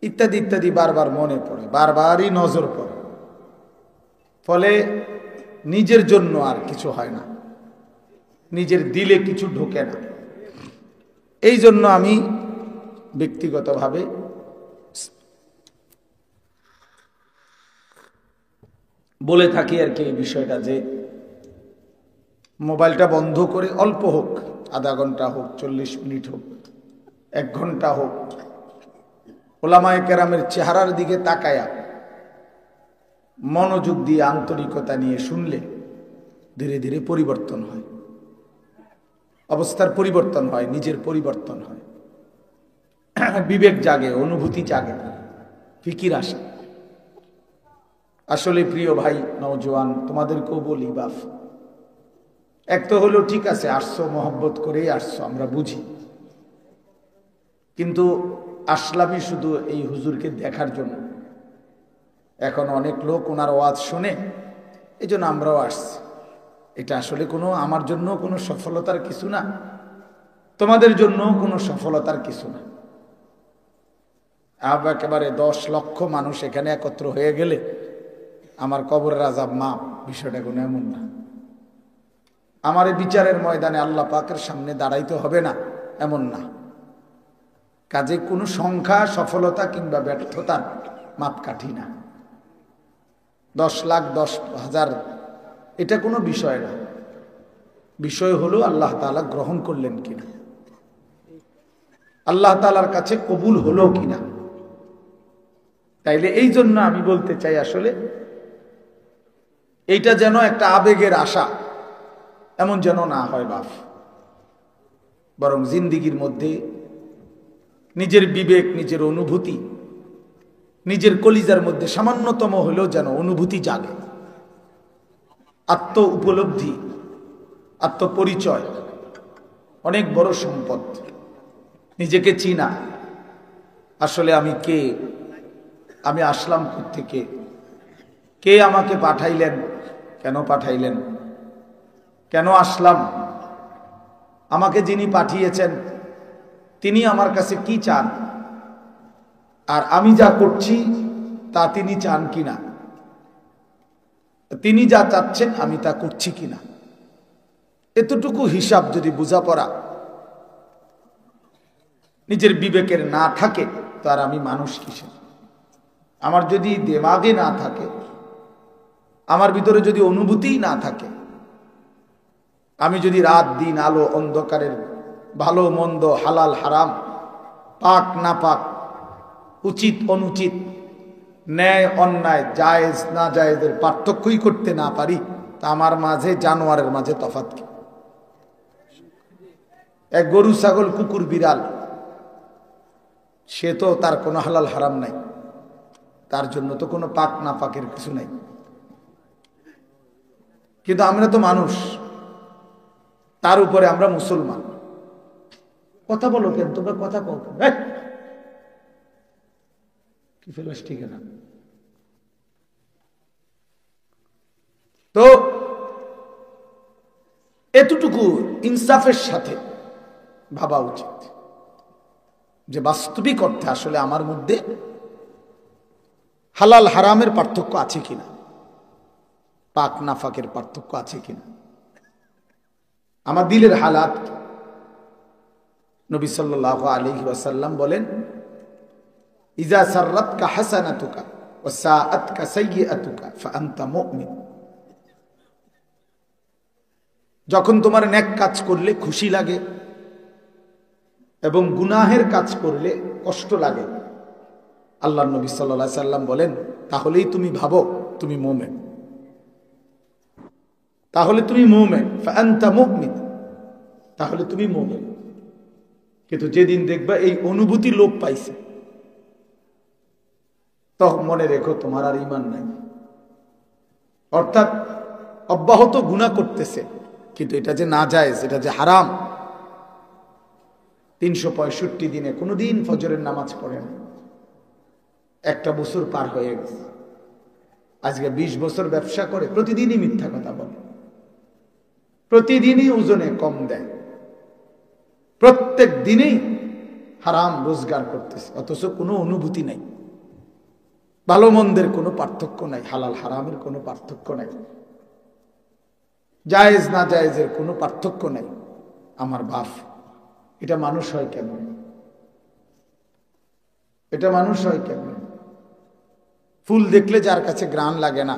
ইত্যাদি ইত্যাদি বারবার মনে পড়ে, বারবারই নজর পড়ে। ফলে নিজের জন্য আর কিছু হয় না, নিজের দিলে কিছু ঢোকে না। এই জন্য আমি ব্যক্তিগতভাবে বলে থাকি আর কি এই বিষয়টা, যে মোবাইলটা বন্ধ করে অল্প হোক, আধা ঘন্টা হোক, 40 মিনিট হোক, 1 ঘন্টা হোক, ওলামায়ে কেরামের চেহারার দিকে তাকায়া মনোযোগ দিয়ে আন্তরিকতা নিয়ে শুনলে ধীরে ধীরে পরিবর্তন হয়, অবস্থার পরিবর্তন হয়, নিজের পরিবর্তন হয়, বিবেক জাগে, অনুভূতি জাগে, ফিকির আসে। আসলে প্রিয় ভাই নওজোয়ান, তোমাদেরকেও বলি বাপ, এক তো হলো ঠিক আছে আসছো মহব্বত করেই আসছো, আমরা বুঝি, কিন্তু আসলামই শুধু এই হুজুরকে দেখার জন্য। এখন অনেক লোক ওনার ওয়াজ শুনে, এই জন্য আমরাও আসছি। এটা আসলে কোনো আমার জন্য কোনো সফলতার কিছু না, তোমাদের জন্য কোনো সফলতার কিছু না। একেবারে 10 লক্ষ মানুষ এখানে একত্র হয়ে গেলে আমার কবরের আযাব মাপ, বিষয়টা কোনো এমন না। আমার এই বিচারের ময়দানে আল্লাহ পাকের সামনে দাঁড়াইতে হবে না, এমন না। কাজে কোনো সংখ্যা সফলতা কিংবা ব্যর্থতার মাপকাঠি না। 10 লাখ 10,000 এটা কোনো বিষয় না। বিষয় হলো আল্লাহ তাআলা গ্রহণ করলেন কিনা, আল্লাহ তাআলার কাছে কবুল হলো কিনা। তাইলে এই জন্য আমি বলতে চাই, আসলে এইটা যেন একটা আবেগের আশা এমন যেন না হয় বাপ, বরং জিন্দিগির মধ্যে নিজের বিবেক, নিজের অনুভূতি, নিজের কলিজার মধ্যে সামান্যতম হলেও যেন অনুভূতি জাগে। আত্ম উপলব্ধি, আত্মপরিচয় অনেক বড় সম্পদ। নিজেকে চিনা, আসলে আমি কে, আমি আসলাম কোত্থেকে, কে আমাকে পাঠাইলেন, কেন পাঠাইলেন, কেন আসলাম, আমাকে যিনি পাঠিয়েছেন তিনি আমার কাছে কি চান, আর আমি যা করছি তা তিনি চান কিনা, তিনি যা চাচ্ছেন আমি তা করছি কিনা। এতটুকু হিসাব যদি বোঝাপড়া নিজের বিবেকের না থাকে, তো আর আমি মানুষ কিসের? আমার যদি দেমাগে না থাকে, আমার ভিতরে যদি অনুভূতিই না থাকে, আমি যদি রাত দিন আলো অন্ধকারের ভালো মন্দ, হালাল হারাম, পাক না পাক, উচিত অনুচিত, ন্যায় অন্যায়, জায়েজ না জায়েজের পার্থক্যই করতে না পারি, তা আমার মাঝে জানোয়ারের মাঝে তফাৎ কি? এক গরু ছাগল কুকুর বিড়াল, সে তো তার কোনো হালাল হারাম নাই, তার জন্য তো কোনো পাক না পাকের কিছু নাই। কিন্তু আমরা তো মানুষ, তার উপরে আমরা মুসলমান। কথা বলো কেন তোমরা, কথা কও কেন? কি ফেলস ঠিক না? তো এতটুকু ইনসাফের সাথে ভাবা উচিত যে বাস্তবিক অর্থে আসলে আমার মধ্যে হালাল হারামের পার্থক্য আছে কিনা, পাক নাফাকের পার্থক্য আছে কিনা, আমার দিলের হালাত। নবী সাল্লাল্লাহু আলাইহি ওয়াসাল্লাম বলেন, ইজা সাররাতকা হাসানাতুকা ওয়া সাআতকা সাইয়্যাতুকা ফাআনতা মুমিন। যখন তোমার নেক কাজ করলে খুশি লাগে এবং গুনাহের কাজ করলে কষ্ট লাগে, আল্লাহর নবী সাল্লাল্লাহু আলাইহি সাল্লাম বলেন, তাহলেই তুমি ভাবো তুমি মুমিন, তাহলে তুমি মুমিন, ফাআনতা মুমিন, তাহলে তুমি মুমিন। কিন্তু যেদিন দেখবা এই অনুভূতি লোপ পাইছে, তখন মনে রেখো তোমার আর ঈমান নাই। অর্থাৎ অব্যাহত গুনাহ করতেছে, কিন্তু এটা যে নাজায়েজ, এটা যে হারাম। 365 দিনে কোনোদিন ফজরের নামাজ পড়ে না, একটা বছর পার হয়ে গেছে। আজকে 20 বছর ব্যবসা করে, প্রতিদিনই মিথ্যা কথা বলে, প্রতিদিনই ওজনে কম দেয়, প্রত্যেক দিনেই হারাম রোজগার করতেছে, অথচ কোনো অনুভূতি নাই, ভালো মন্দের কোনো পার্থক্য নাই, হালাল হারামের কোনো পার্থক্য নাই, জায়েজ না জায়েজের কোনো পার্থক্য নাই। আমার বাপ, এটা মানুষ হয় কেমন? এটা মানুষ হয় কেমন? ফুল দেখলে যার কাছে ঘ্রাণ লাগে না,